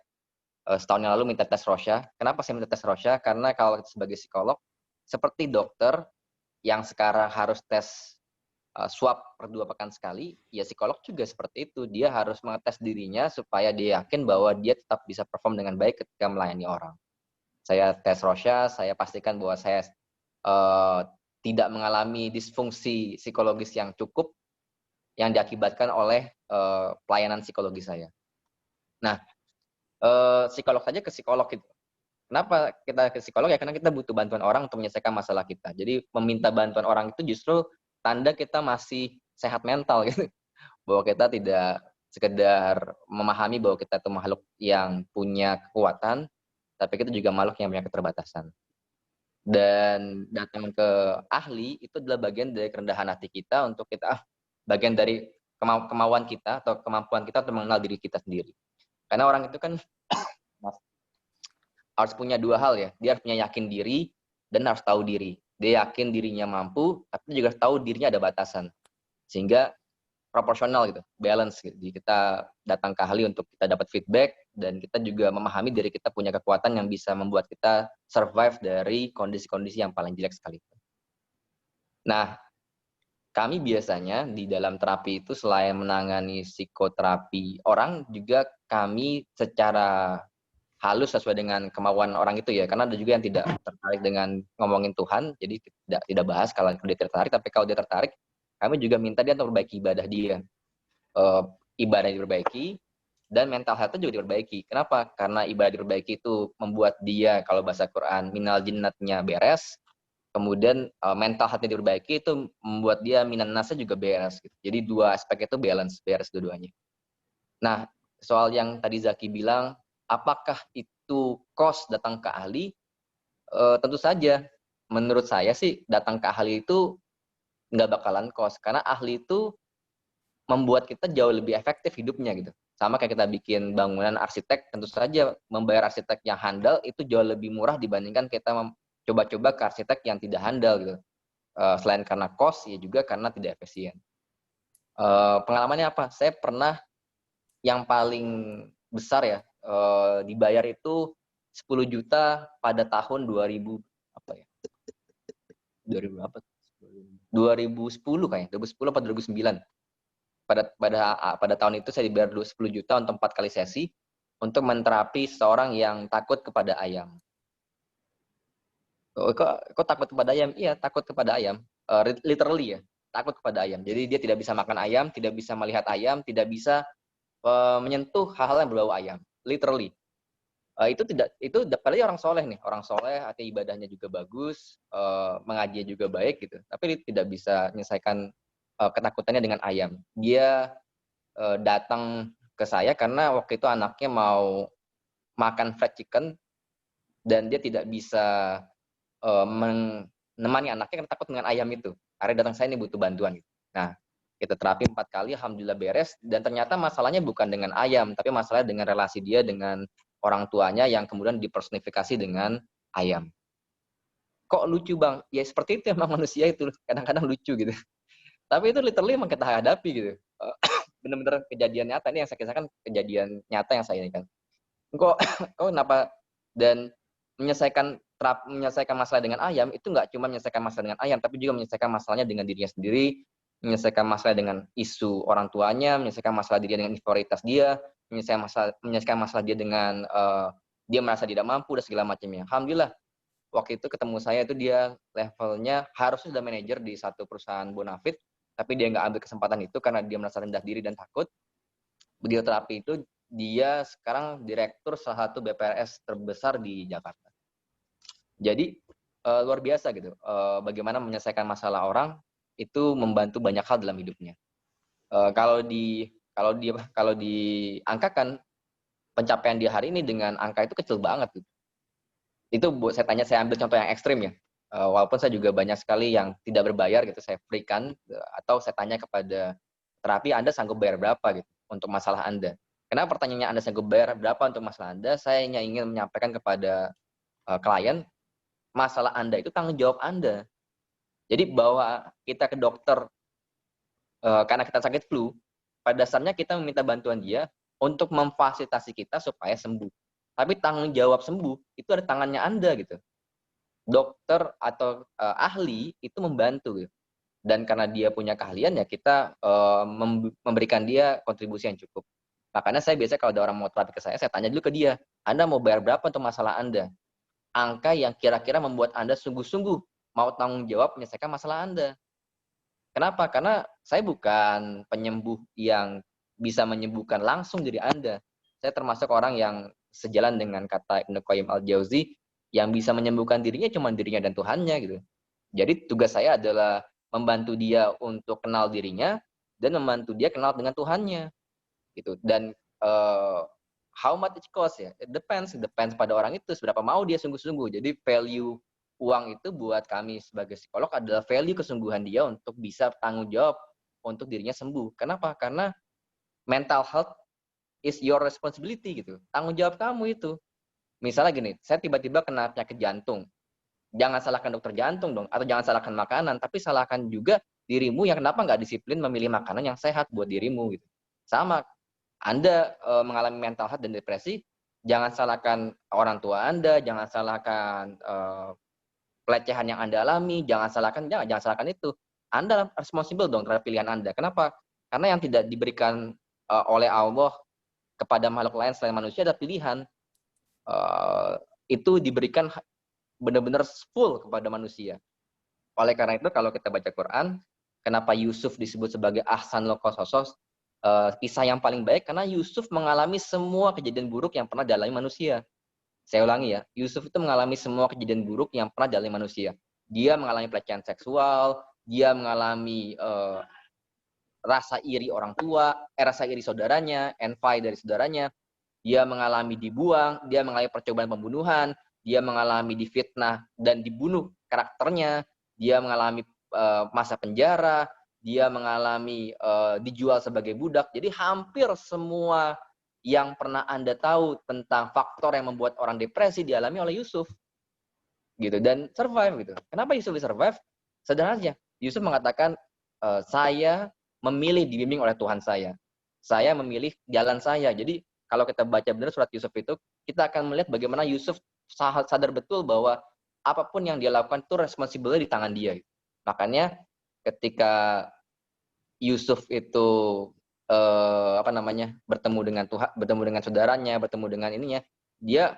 setahun yang lalu minta tes Rorschach. Kenapa saya minta tes Rorschach? Karena kalau sebagai psikolog, seperti dokter yang sekarang harus tes swab per 2 pekan sekali, ya psikolog juga seperti itu. Dia harus mengetes dirinya supaya dia yakin bahwa dia tetap bisa perform dengan baik ketika melayani orang. Saya tes Rorschach, saya pastikan bahwa saya tidak mengalami disfungsi psikologis yang cukup yang diakibatkan oleh pelayanan psikologi saya. Nah, psikolog saja ke psikolog gitu. Kenapa kita ke psikolog? Ya karena kita butuh bantuan orang untuk menyelesaikan masalah kita. Jadi meminta bantuan orang itu justru tanda kita masih sehat mental gitu. Bahwa kita tidak sekedar memahami bahwa kita itu makhluk yang punya kekuatan, tapi kita juga makhluk yang punya keterbatasan. Dan datang ke ahli itu adalah bagian dari kerendahan hati kita untuk kita bagian dari kemauan kita atau kemampuan kita untuk mengenal diri kita sendiri. Karena orang itu kan harus punya 2 hal ya. Dia harus punya yakin diri dan harus tahu diri. Dia yakin dirinya mampu, tapi juga tahu dirinya ada batasan. Sehingga proporsional gitu, balance gitu. Jadi kita datang ke ahli untuk kita dapat feedback dan kita juga memahami diri kita punya kekuatan yang bisa membuat kita survive dari kondisi-kondisi yang paling jelek sekalipun. Nah, kami biasanya di dalam terapi itu selain menangani psikoterapi orang, juga kami secara halus sesuai dengan kemauan orang itu ya, karena ada juga yang tidak tertarik dengan ngomongin Tuhan, jadi tidak bahas kalau dia tertarik, tapi kalau dia tertarik, kami juga minta dia untuk memperbaiki ibadah dia. Ibadah diperbaiki, dan mental health-nya juga diperbaiki. Kenapa? Karena ibadah diperbaiki itu membuat dia, kalau bahasa Quran, minal jinnatnya beres, kemudian mental health-nya diperbaiki itu membuat dia minan nasnya juga beres gitu. Jadi 2 aspek itu beres dua-duanya. Nah, soal yang tadi Zaki bilang, apakah itu cost datang ke ahli? Tentu saja. Menurut saya sih datang ke ahli itu nggak bakalan cost, karena ahli itu membuat kita jauh lebih efektif hidupnya gitu. Sama kayak kita bikin bangunan arsitek, tentu saja membayar arsitek yang handal itu jauh lebih murah dibandingkan kita coba-coba ke arsitek yang tidak handal gitu. Selain karena cost, ya juga karena tidak efisien. Pengalamannya apa? Saya pernah yang paling besar ya, dibayar itu 10 juta pada tahun 2000 apa ya? 2000 apa? 2010 kayaknya, 2010 atau 2009. Pada tahun itu saya dibayar 10 juta untuk 4 kali sesi untuk menterapi seorang yang takut kepada ayam. Kok takut kepada ayam? Iya, takut kepada ayam. Literally ya, takut kepada ayam. Jadi dia tidak bisa makan ayam, tidak bisa melihat ayam, tidak bisa menyentuh hal-hal yang berbau ayam. Literally. Itu padahal orang soleh nih, orang soleh, artinya ibadahnya juga bagus, mengaji juga baik gitu. Tapi dia tidak bisa menyelesaikan ketakutannya dengan ayam. Dia datang ke saya karena waktu itu anaknya mau makan fried chicken dan dia tidak bisa menemani anaknya karena takut dengan ayam itu. Akhirnya datang saya ini butuh bantuan. Nah, kita terapi 4 kali, alhamdulillah beres. Dan ternyata masalahnya bukan dengan ayam, tapi masalahnya dengan relasi dia dengan orang tuanya yang kemudian dipersonifikasi dengan ayam. Kok lucu bang? Ya seperti itu emang manusia itu, kadang-kadang lucu gitu. Tapi itu literally emang kita hadapi gitu. Benar-benar kejadian nyata, ini yang saya kisahkan kejadian nyata yang saya ini kan. Kok kenapa? Dan menyelesaikan masalah dengan ayam itu nggak cuma menyelesaikan masalah dengan ayam, tapi juga menyelesaikan masalahnya dengan dirinya sendiri, menyelesaikan masalah dengan isu orang tuanya, menyelesaikan masalah dirinya dengan inferioritas dia, menyelesaikan masalah dia dengan dia merasa tidak mampu dan segala macamnya. Alhamdulillah waktu itu ketemu saya itu dia levelnya harusnya sudah manajer di satu perusahaan bonafit, tapi dia nggak ambil kesempatan itu karena dia merasa rendah diri dan takut. Begitu terapi itu dia sekarang direktur salah satu BPRS terbesar di Jakarta. Jadi luar biasa gitu. Bagaimana menyelesaikan masalah orang itu membantu banyak hal dalam hidupnya. Kalau diangkakan pencapaian dia hari ini dengan angka itu kecil banget gitu. Itu saya ambil contoh yang ekstrim ya. Walaupun saya juga banyak sekali yang tidak berbayar gitu, saya berikan atau saya tanya kepada terapi, Anda sanggup bayar berapa gitu untuk masalah Anda. Kenapa pertanyaannya Anda sanggup bayar berapa untuk masalah Anda? Saya hanya ingin menyampaikan kepada klien, masalah Anda itu tanggung jawab Anda. Jadi bawa kita ke dokter karena kita sakit flu, pada dasarnya kita meminta bantuan dia untuk memfasilitasi kita supaya sembuh. Tapi tanggung jawab sembuh itu ada tangannya Anda gitu. Dokter atau ahli itu membantu gitu. Dan karena dia punya keahlian ya kita memberikan dia kontribusi yang cukup. Makanya saya biasanya kalau ada orang mau terapi ke saya tanya dulu ke dia, Anda mau bayar berapa untuk masalah Anda? Angka yang kira-kira membuat Anda sungguh-sungguh mau tanggung jawab menyelesaikan masalah Anda. Kenapa? Karena saya bukan penyembuh yang bisa menyembuhkan langsung diri Anda. Saya termasuk orang yang sejalan dengan kata Ibnu Qayyim al-Jauzi, yang bisa menyembuhkan dirinya cuma dirinya dan Tuhannya gitu. Jadi tugas saya adalah membantu dia untuk kenal dirinya dan membantu dia kenal dengan Tuhannya gitu. Dan how much it cost ya? It depends pada orang itu seberapa mau dia sungguh-sungguh. Jadi value uang itu buat kami sebagai psikolog adalah value kesungguhan dia untuk bisa tanggung jawab untuk dirinya sembuh. Kenapa? Karena mental health is your responsibility gitu. Tanggung jawab kamu itu. Misalnya gini, saya tiba-tiba kena penyakit jantung. Jangan salahkan dokter jantung dong, atau jangan salahkan makanan, tapi salahkan juga dirimu yang kenapa nggak disiplin memilih makanan yang sehat buat dirimu gitu. Sama, Anda mengalami mental health dan depresi, jangan salahkan orang tua Anda, jangan salahkan pelecehan yang Anda alami, jangan salahkan itu. Anda responsible dong terhadap pilihan Anda. Kenapa? Karena yang tidak diberikan oleh Allah kepada makhluk lain selain manusia adalah pilihan. Itu diberikan benar-benar full kepada manusia. Oleh karena itu kalau kita baca Quran, kenapa Yusuf disebut sebagai ahsanul qasas, kisah yang paling baik karena Yusuf mengalami semua kejadian buruk yang pernah dialami manusia. Saya ulangi ya, Yusuf itu mengalami semua kejadian buruk yang pernah dialami manusia. Dia mengalami pelecehan seksual, dia mengalami rasa iri orang tua, rasa iri saudaranya, envy dari saudaranya, dia mengalami dibuang, dia mengalami percobaan pembunuhan, dia mengalami difitnah dan dibunuh karakternya, dia mengalami masa penjara, dia mengalami dijual sebagai budak. Jadi hampir semua yang pernah Anda tahu tentang faktor yang membuat orang depresi dialami oleh Yusuf. Gitu, dan survive gitu. Kenapa Yusuf survive? Sederhana aja. Yusuf mengatakan, saya memilih dibimbing oleh Tuhan saya. Saya memilih jalan saya. Jadi kalau kita baca benar surat Yusuf itu, kita akan melihat bagaimana Yusuf sadar betul bahwa apapun yang dia lakukan itu responsibility di tangan dia. Makanya ketika Yusuf itu bertemu dengan Tuhan, bertemu dengan saudaranya, bertemu dengan ininya, dia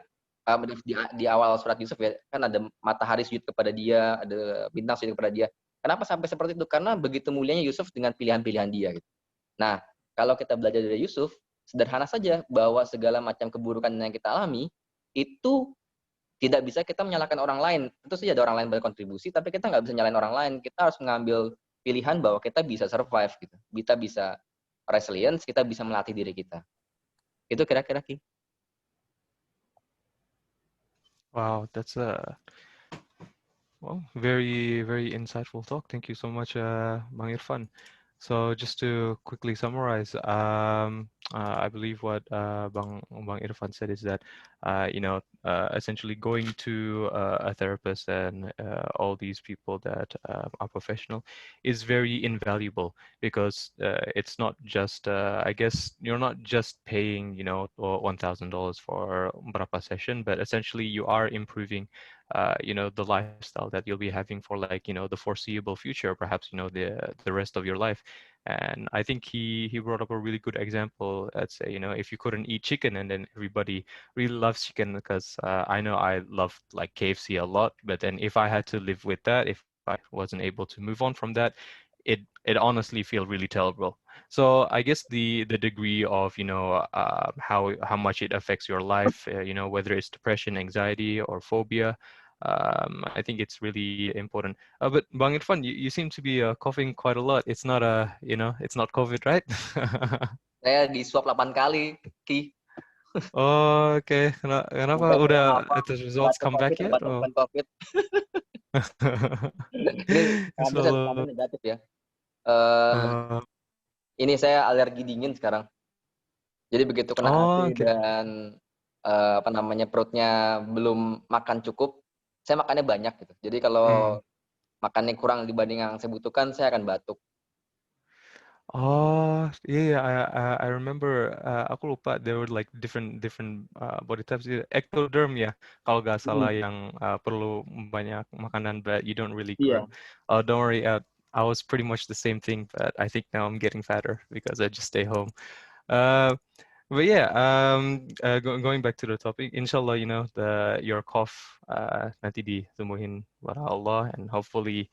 di awal surat Yusuf ya kan ada matahari sujud kepada dia, ada bintang sujud kepada dia. Kenapa sampai seperti itu? Karena begitu mulianya Yusuf dengan pilihan-pilihan dia. Gitu. Nah, kalau kita belajar dari Yusuf, sederhana saja bahwa segala macam keburukan yang kita alami itu tidak bisa kita menyalahkan orang lain. Tentu saja ada orang lain berkontribusi, tapi kita nggak bisa nyalain orang lain. Kita harus mengambil pilihan bahwa kita bisa survive, gitu. Kita bisa resilience, kita bisa melatih diri kita. Itu kira-kira Ki. Wow, that's a very, very insightful talk. Thank you so much, Bang Irfan. So just to quickly summarize, I believe what Bang Irfan said is that, essentially going to a therapist and all these people that are professional is very invaluable because it's not just, I guess, you're not just paying, $1,000 for berapa session, but essentially you are improving the lifestyle that you'll be having for the foreseeable future, perhaps, the rest of your life. And I think he brought up a really good example. Let's say, if you couldn't eat chicken and then everybody really loves chicken because I know I love like KFC a lot, but then if I had to live with that, if I wasn't able to move on from that, it honestly feel really terrible. So I guess the degree of how much it affects your life, whether it's depression, anxiety, or phobia, I think it's really important. But Bang Irfan, you seem to be coughing quite a lot. It's not it's not COVID, right? Saya di swab 8 kali, Ki. Oh, okay. Kenapa udah the results come back yet? Bukan COVID. Ini kampusnya negatif ya. Ini saya alergi dingin sekarang. Jadi begitu kena AC dan perutnya belum makan cukup, saya makannya banyak gitu. Jadi kalau makannya kurang dibanding yang saya butuhkan, saya akan batuk. Oh, yeah, I remember. Aku lupa there were like different body types. Ectoderm ya, kalau nggak salah yang perlu banyak makanan, but you don't really Iya. grow. Oh, don't worry. I was pretty much the same thing, but I think now I'm getting fatter because I just stay home. Uh, but yeah, going back to the topic, inshallah, you know, your cough nanti disembuhin oleh Allah, and hopefully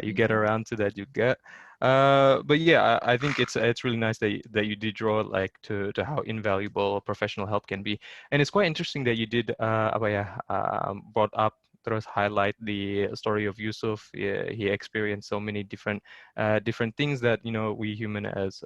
you get around to that juga. But yeah, I think it's really nice that you did draw like to how invaluable professional help can be, and it's quite interesting that you did apa ya, brought up terus highlight the story of Yusuf. He experienced so many different things that, you know, we human as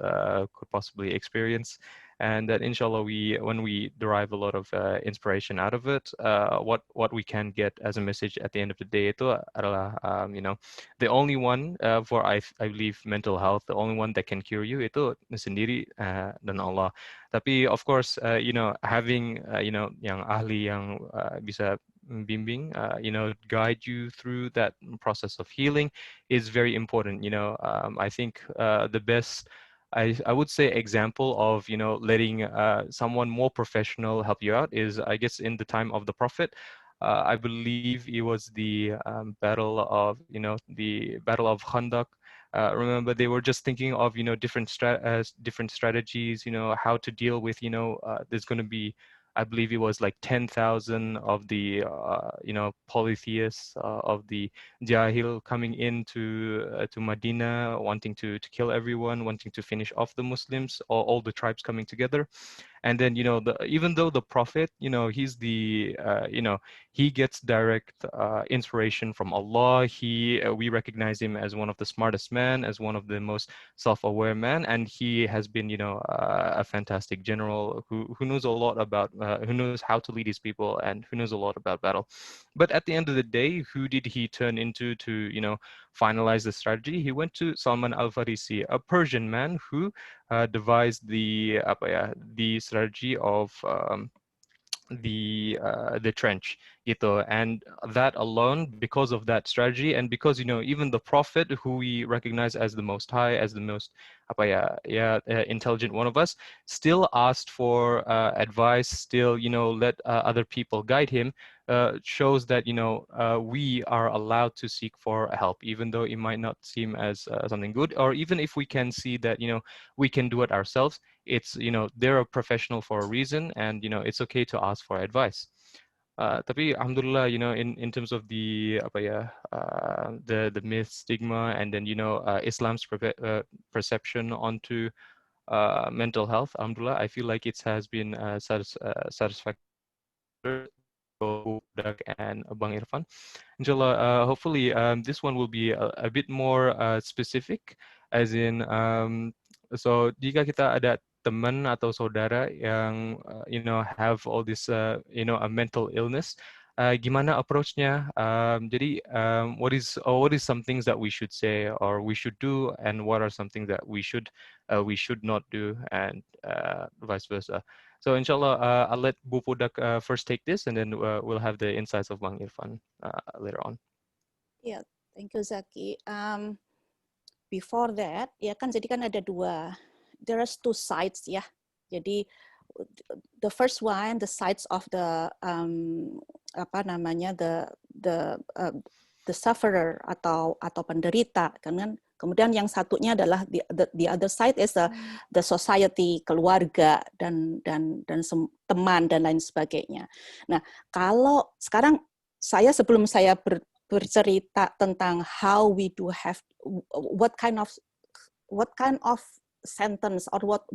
could possibly experience, and that inshallah when we derive a lot of inspiration out of it, what we can get as a message at the end of the day itu adalah, you know, the only one for I believe mental health, the only one that can cure you itu sendiri dan Allah. Tapi of course, you know, having you know, yang ahli yang bisa bimbing, you know, guide you through that process of healing is very important. You know, I think the best, I would say, example of, you know, letting someone more professional help you out is, I guess, in the time of the Prophet. I believe it was the battle of, you know, the Battle of Khandaq. Remember, they were just thinking of, you know, different strategies, you know, how to deal with, you know, there's going to be, I believe it was like 10,000 of the, you know, polytheists of the Jahil coming into to Medina, wanting to kill everyone, wanting to finish off the Muslims, all the tribes coming together. And then, you know, even though the Prophet, you know, he's the, you know, he gets direct inspiration from Allah. We recognize him as one of the smartest men, as one of the most self-aware men, and he has been, you know, a fantastic general who knows a lot about, who knows how to lead his people, and who knows a lot about battle. But at the end of the day, who did he turn into to, you know, finalize the strategy? He went to Salman al-Farisi, a Persian man who devised the the strategy of the trench gitu, and that alone, because of that strategy, and because, you know, even the Prophet, who we recognize as the most high, as the most intelligent one of us, still asked for advice, still, you know, let other people guide him, shows that, you know, we are allowed to seek for help, even though it might not seem as something good, or even if we can see that, you know, we can do it ourselves. It's, you know, they're a professional for a reason, and, you know, it's okay to ask for advice. Tapi alhamdulillah, you know, in terms of the the myth, stigma, and then, you know, Islam's perception onto mental health, alhamdulillah, I feel like it has been satisfactory and Bang Irfan. Inshallah, hopefully this one will be a bit more specific, as in, so jika kita ada teman atau saudara yang you know, have all this you know, a mental illness, gimana approach-nya? Jadi what is some things that we should say or we should do, and what are some things that we should not do, and vice versa. So inshallah, I'll let Bu Pudak first take this, and then we'll have the insights of Bang Irfan later on. Yeah, thank you, Zaki. Before that, ya kan, jadi kan ada there are two sides ya. Jadi the first one, the sides of the apa namanya, the sufferer atau penderita, kan. Kemudian yang satunya adalah the other side is the society, keluarga, dan teman dan lain sebagainya. Nah, kalau sekarang sebelum saya bercerita tentang how we do have, what kind of sentence or what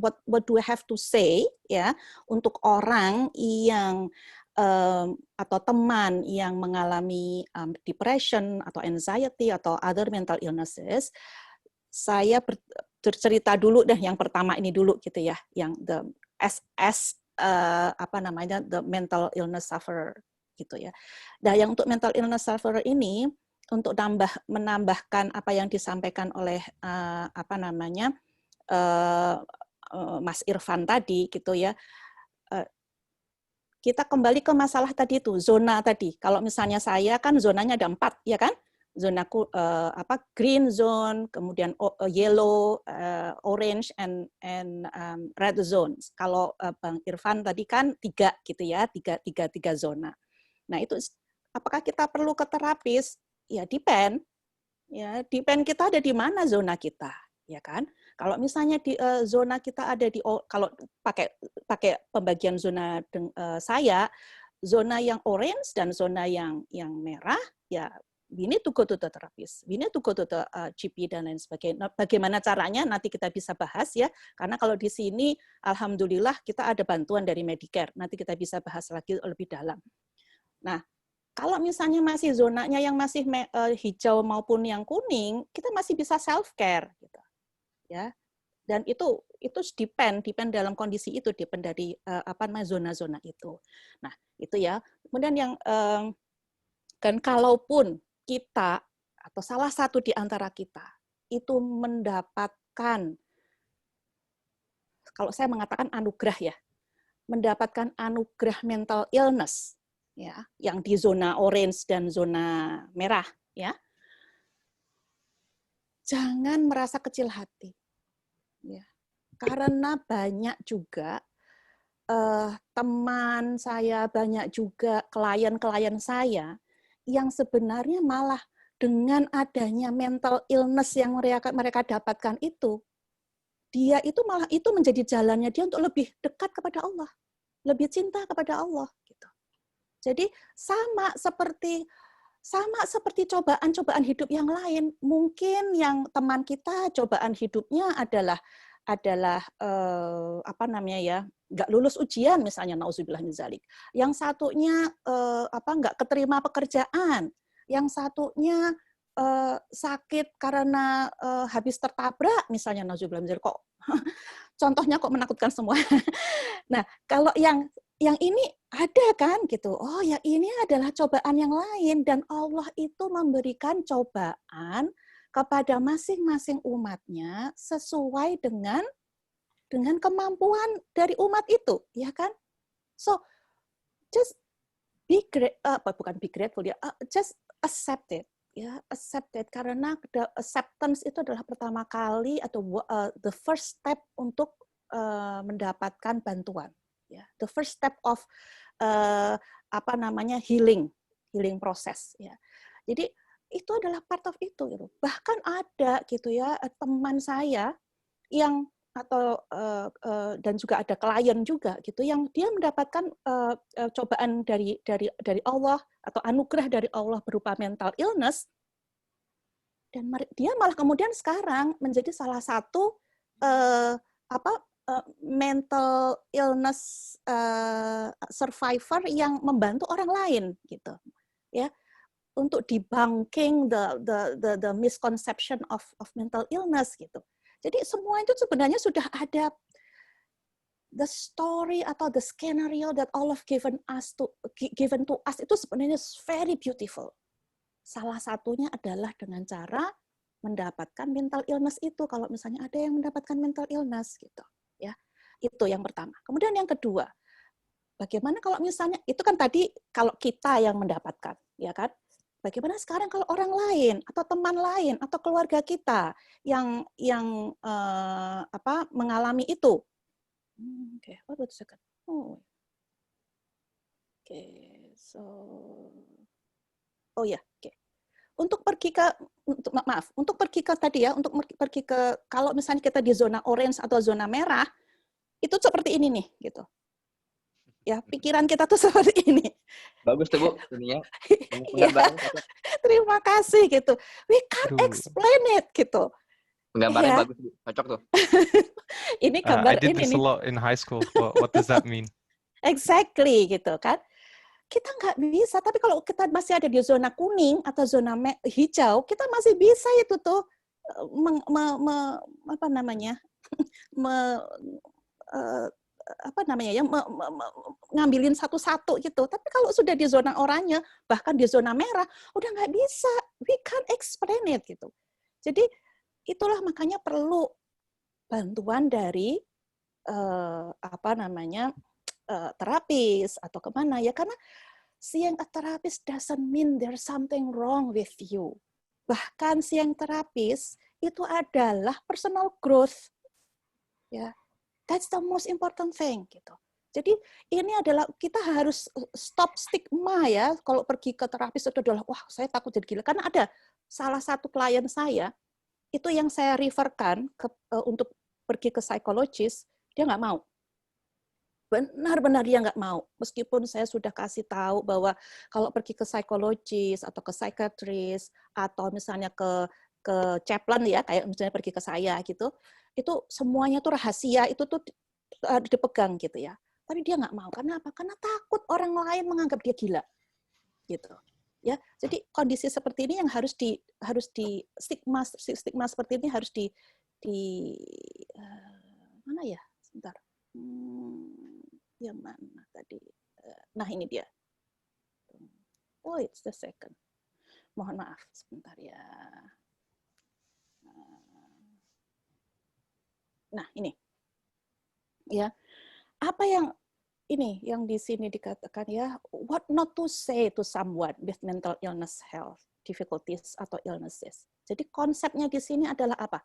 do we have to say ya, untuk orang yang atau teman yang mengalami depression atau anxiety atau other mental illnesses, saya bercerita dulu deh yang pertama ini dulu gitu ya, yang the apa namanya, the mental illness sufferer gitu ya. Nah, yang untuk mental illness sufferer ini, untuk menambahkan apa yang disampaikan oleh apa namanya Mas Irfan tadi gitu ya. Kita kembali ke masalah tadi itu, zona tadi. Kalau misalnya saya kan zonanya ada 4, ya kan? green zone, kemudian yellow, orange, and red zones. Kalau Bang Irfan tadi kan 3 gitu ya, tiga zona. Nah itu apakah kita perlu ke terapis? Ya depend. Ya depend kita ada di mana zona kita, ya kan? Kalau misalnya di zona kita ada di, kalau pakai pembagian zona saya, zona yang orange dan zona yang merah, ya we need to go to the therapist, we need to go to the GP dan lain sebagainya. Nah, bagaimana caranya nanti kita bisa bahas ya, karena kalau di sini alhamdulillah kita ada bantuan dari Medicare, nanti kita bisa bahas lagi lebih dalam. Nah, kalau misalnya masih zonanya yang masih hijau maupun yang kuning, kita masih bisa self care gitu. Ya. Dan itu depend dalam kondisi itu, depend dari zona-zona itu. Nah, itu ya. Kemudian yang kan kalaupun kita atau salah satu di antara kita itu mendapatkan, kalau saya mengatakan anugerah ya, mendapatkan anugerah mental illness ya, yang di zona orange dan zona merah ya. Jangan merasa kecil hati. Ya. Karena banyak juga teman saya, banyak juga klien-klien saya yang sebenarnya malah dengan adanya mental illness yang mereka dapatkan itu, dia itu malah itu menjadi jalannya dia untuk lebih dekat kepada Allah, lebih cinta kepada Allah. Gitu. Jadi sama seperti cobaan-cobaan hidup yang lain. Mungkin yang teman kita cobaan hidupnya adalah nggak lulus ujian misalnya, nauzubillah min dzalik. Yang satunya nggak keterima pekerjaan, yang satunya sakit karena habis tertabrak misalnya, nauzubillah min dzalik. Kok contohnya kok menakutkan semua. Nah, kalau yang ini ada kan gitu. Oh, ya ini adalah cobaan yang lain, dan Allah itu memberikan cobaan kepada masing-masing umatnya sesuai dengan kemampuan dari umat itu, ya kan? So just be grateful ya, just accept it, ya, accept it, karena acceptance itu adalah pertama kali atau the first step untuk mendapatkan bantuan, ya, the first step of healing proses, ya. Jadi itu adalah part of itu gitu. Bahkan ada gitu ya teman saya yang dan juga ada klien juga gitu yang dia mendapatkan cobaan dari Allah atau anugerah dari Allah berupa mental illness, dan dia malah kemudian sekarang menjadi salah satu mental illness survivor yang membantu orang lain gitu ya, untuk debunking the misconception of mental illness gitu. Jadi semua itu sebenarnya sudah ada the story atau the scenario that Allah given to us itu sebenarnya very beautiful. Salah satunya adalah dengan cara mendapatkan mental illness itu, kalau misalnya ada yang mendapatkan mental illness gitu ya. Itu yang pertama. Kemudian yang kedua, bagaimana kalau misalnya itu kan tadi kalau kita yang mendapatkan, ya kan? Bagaimana sekarang kalau orang lain atau teman lain atau keluarga kita yang mengalami itu? Oke, what a second. Untuk pergi ke tadi ya, untuk pergi ke, kalau misalnya kita di zona orange atau zona merah, itu seperti ini nih, gitu. Ya, pikiran kita tuh seperti ini. Bagus tuh Bu, ininya. Ya, terima kasih gitu. We can't explain it gitu. Penggambarannya ya. Bagus Bu, cocok tuh. Ini gambar I did this a lot in high school. What does that mean? Exactly gitu kan. Kita nggak bisa, tapi kalau kita masih ada di zona kuning atau zona hijau, kita masih bisa itu tuh ngambilin satu-satu gitu. Tapi kalau sudah di zona oranye, bahkan di zona merah, udah nggak bisa. We can't explain it gitu. Jadi itulah makanya perlu bantuan dari terapis atau kemana ya, karena seeing a therapist doesn't mean there's something wrong with you. bahkan si yang terapis itu adalah personal growth. Ya, that's the most important thing gitu. Jadi ini adalah kita harus stop stigma ya. Kalau pergi ke terapis itu adalah wah saya takut jadi gila. Karena ada salah satu klien saya itu yang saya referkan untuk pergi ke psikologis, dia nggak mau. Benar-benar dia nggak mau. Meskipun saya sudah kasih tahu bahwa kalau pergi ke psikologis atau ke psikiatris atau misalnya ke chaplain ya, kayak misalnya pergi ke saya gitu, itu semuanya tuh rahasia, itu tuh dipegang gitu ya. Tapi dia nggak mau. Karena apa? Karena takut orang lain menganggap dia gila. Gitu. Ya, jadi kondisi seperti ini yang harus di stigma seperti ini harus di mana ya? Sebentar. Yang mana tadi? Nah, ini dia. Oh, it's the second. Mohon maaf, sebentar ya. Nah, ini. Ya. Apa yang ini yang di sini dikatakan ya, what not to say to someone with mental illness, health difficulties atau illnesses. Jadi konsepnya di sini adalah apa?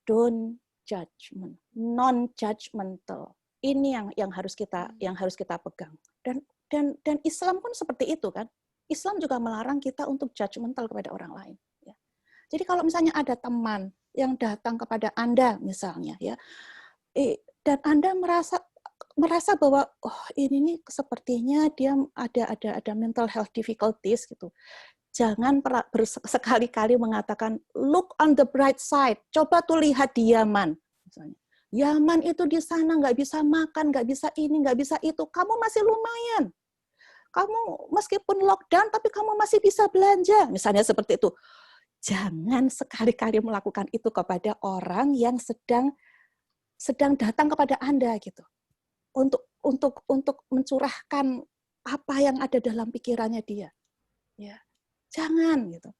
Don't judgment, non-judgmental. Ini yang harus kita pegang. Dan Islam pun seperti itu kan. Islam juga melarang kita untuk judgmental kepada orang lain. Ya. Jadi kalau misalnya ada teman yang datang kepada Anda misalnya ya, dan Anda merasa bahwa oh ini nih sepertinya dia ada mental health difficulties gitu. Jangan sekali-kali mengatakan look on the bright side. Coba tuh lihat di Yaman misalnya. Yaman itu di sana nggak bisa makan, nggak bisa ini, nggak bisa itu. Kamu masih lumayan. Kamu meskipun lockdown tapi kamu masih bisa belanja. Misalnya seperti itu. Jangan sekali-kali melakukan itu kepada orang yang sedang datang kepada Anda gitu. Untuk mencurahkan apa yang ada dalam pikirannya dia. Ya. Jangan gitu.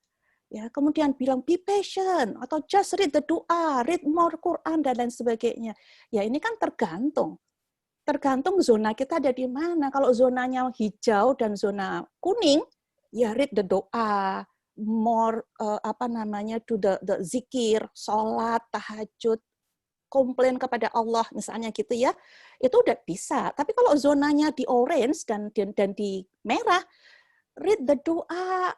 Ya, kemudian bilang be patient atau just read the doa, read more Quran dan lain sebagainya. Ya, ini kan tergantung zona kita ada di mana. Kalau zonanya hijau dan zona kuning, ya read the doa, more do the zikir, sholat, tahajud, komplain kepada Allah misalnya gitu ya, itu udah bisa. Tapi kalau zonanya di orange dan di merah, read the doa,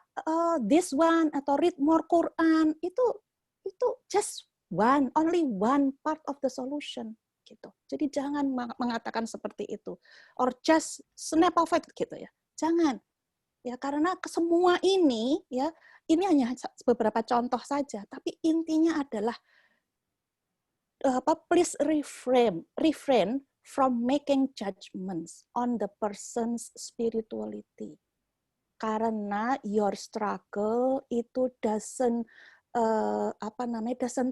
this one atau read more Quran, itu just only one part of the solution gitu. Jadi jangan mengatakan seperti itu, or just snap of it gitu ya. Jangan ya, karena semua ini ya, ini hanya beberapa contoh saja, tapi intinya adalah please refrain from making judgments on the person's spirituality. Karena your struggle itu doesn't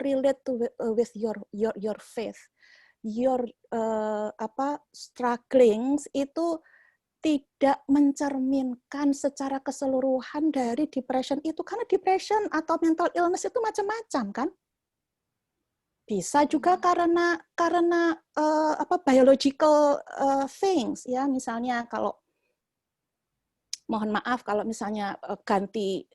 relate to with your faith. Your strugglings itu tidak mencerminkan secara keseluruhan dari depression itu, karena depression atau mental illness itu macam-macam kan. Bisa juga karena biological things ya, misalnya kalau mohon maaf kalau misalnya ganti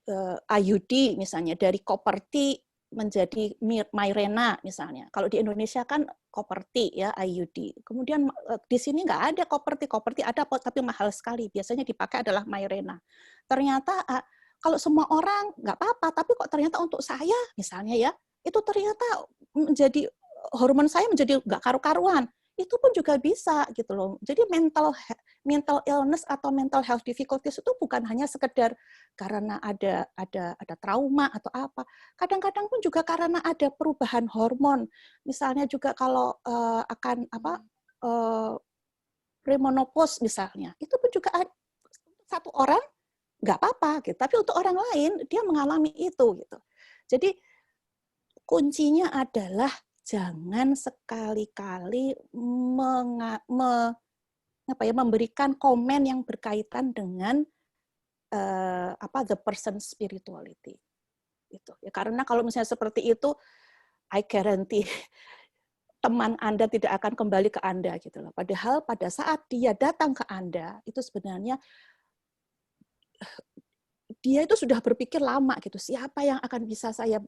IUD misalnya dari Coperty menjadi Mirena misalnya. Kalau di Indonesia kan Coperty ya IUD. Kemudian di sini nggak ada Coperty ada tapi mahal sekali. Biasanya dipakai adalah Mirena. Ternyata kalau semua orang nggak apa-apa, tapi kok ternyata untuk saya misalnya ya, itu ternyata menjadi hormon saya menjadi nggak karu-karuan. Itu pun juga bisa gitu loh. Jadi mental illness atau mental health difficulties itu bukan hanya sekedar karena ada trauma atau apa. Kadang-kadang pun juga karena ada perubahan hormon. Misalnya juga kalau premenopause misalnya, itu pun juga satu orang nggak apa-apa gitu. Tapi untuk orang lain dia mengalami itu gitu. Jadi kuncinya adalah jangan sekali-kali memberikan komen yang berkaitan dengan the person's spirituality. Itu. Ya, karena kalau misalnya seperti itu, I guarantee teman Anda tidak akan kembali ke Anda gitu loh. Padahal pada saat dia datang ke Anda, itu sebenarnya dia itu sudah berpikir lama gitu, siapa yang akan bisa saya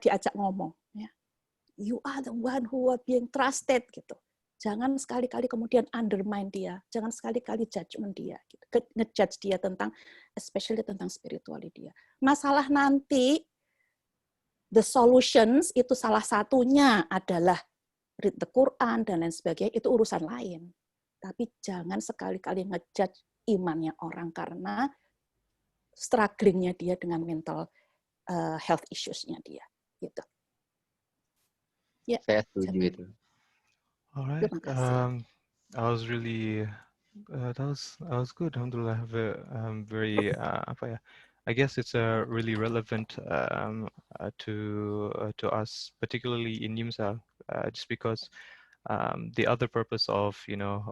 diajak ngomong. Ya. You are the one who are being trusted gitu. Jangan sekali-kali kemudian undermine dia, jangan sekali-kali judgment dia, gitu. Ngejudge dia tentang, especially tentang spirituality dia. Masalah nanti, the solutions itu salah satunya adalah read the Quran dan lain sebagainya, itu urusan lain. Tapi jangan sekali-kali ngejudge imannya orang karena strugglingnya dia dengan mental health issues-nya dia, gitu. Ya, Saya setuju itu. All right. Terima kasih. I was really that was good. Alhamdulillah. Very apa ya? I guess it's really relevant to us, particularly in YIMSA, just because the other purpose of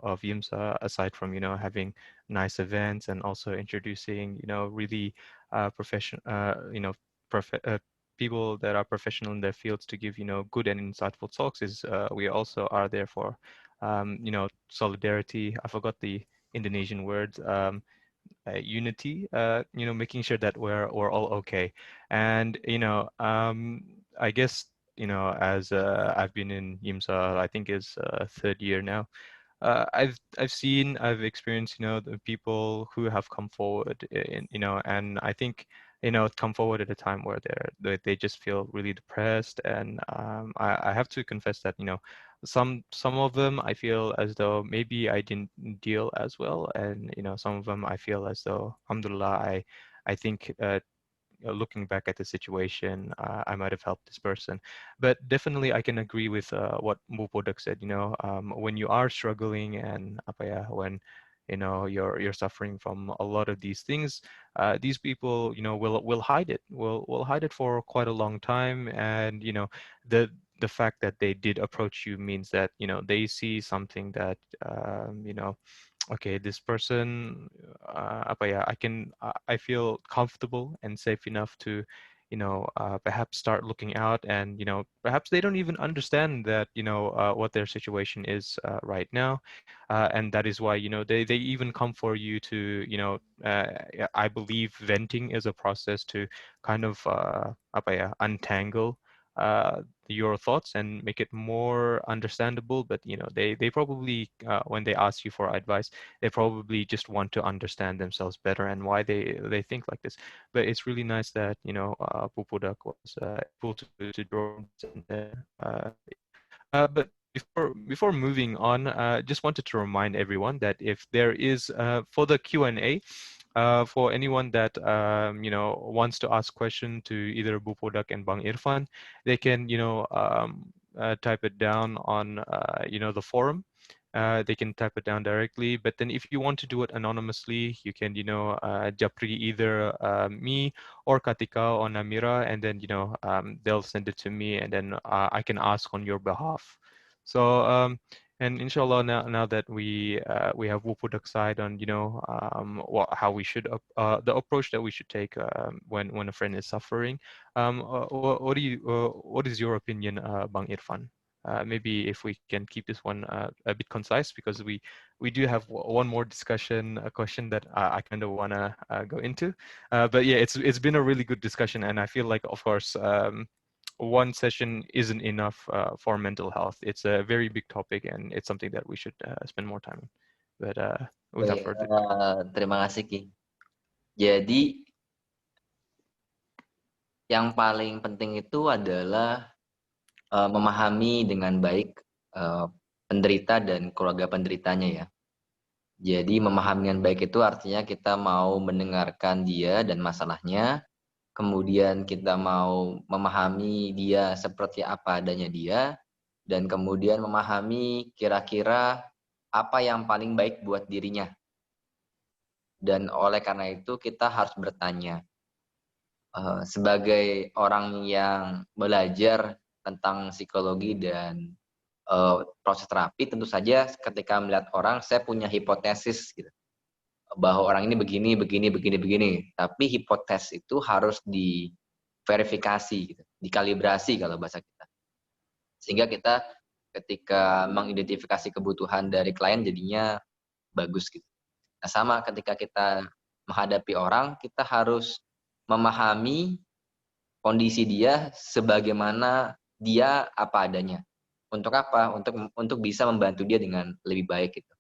of YIMSA, aside from having nice events and also introducing really people that are professional in their fields to give good and insightful talks, is we also are there for solidarity. I forgot the Indonesian word. Unity, making sure that we're all okay. And I guess as I've been in YIMSA, I think is third year now. I've experienced the people who have come forward and I think come forward at a time where they just feel really depressed, and I have to confess that some of them I feel as though maybe I didn't deal as well, and some of them I feel as though, alhamdulillah, I think looking back at the situation, I might have helped this person. But definitely I can agree with what Bu Podak said, when you are struggling and when you're suffering from a lot of these things, these people will hide it, will hide it for quite a long time. And the fact that they did approach you means that they see something that okay, this person I feel comfortable and safe enough to perhaps start looking out, and perhaps they don't even understand that what their situation is right now, and that is why they even come for you to I believe venting is a process to kind of untangle your thoughts and make it more understandable. But they probably when they ask you for advice, they probably just want to understand themselves better and why they think like this. But it's really nice that Bu Podak was able to draw but before moving on, just wanted to remind everyone that if there is for the Q&A, for anyone that wants to ask question to either Bu Podak and Bang Irfan, they can type it down on the forum. They can type it down directly, but then if you want to do it anonymously, you can japri either me or Katika or Namira, and then they'll send it to me, and then I can ask on your behalf. So and inshallah, now that we have Bu Podak side on how we should the approach that we should take when a friend is suffering, what is your opinion, Bang Irfan? Maybe if we can keep this one a bit concise, because we do have one more discussion, a question that I kind of want to go into. But yeah, it's been a really good discussion, and I feel like, of course, one session isn't enough for mental health. It's a very big topic, and it's something that we should spend more time on. But without further ado. Terima kasih, Ki. Jadi yang paling penting itu adalah memahami dengan baik penderita dan keluarga penderitanya ya. Jadi memahami dengan baik itu artinya kita mau mendengarkan dia dan masalahnya, kemudian kita mau memahami dia seperti apa adanya dia, dan kemudian memahami kira-kira apa yang paling baik buat dirinya. Dan oleh karena itu kita harus bertanya. Sebagai orang yang belajar tentang psikologi dan proses terapi, tentu saja ketika melihat orang, saya punya hipotesis gitu, bahwa orang ini begini. Tapi hipotesis itu harus diverifikasi, gitu, dikalibrasi kalau bahasa kita. Sehingga kita ketika mengidentifikasi kebutuhan dari klien jadinya bagus gitu. Nah, sama ketika kita menghadapi orang, kita harus memahami kondisi dia sebagaimana dia apa adanya. Untuk apa? Untuk bisa membantu dia dengan lebih baik gitu.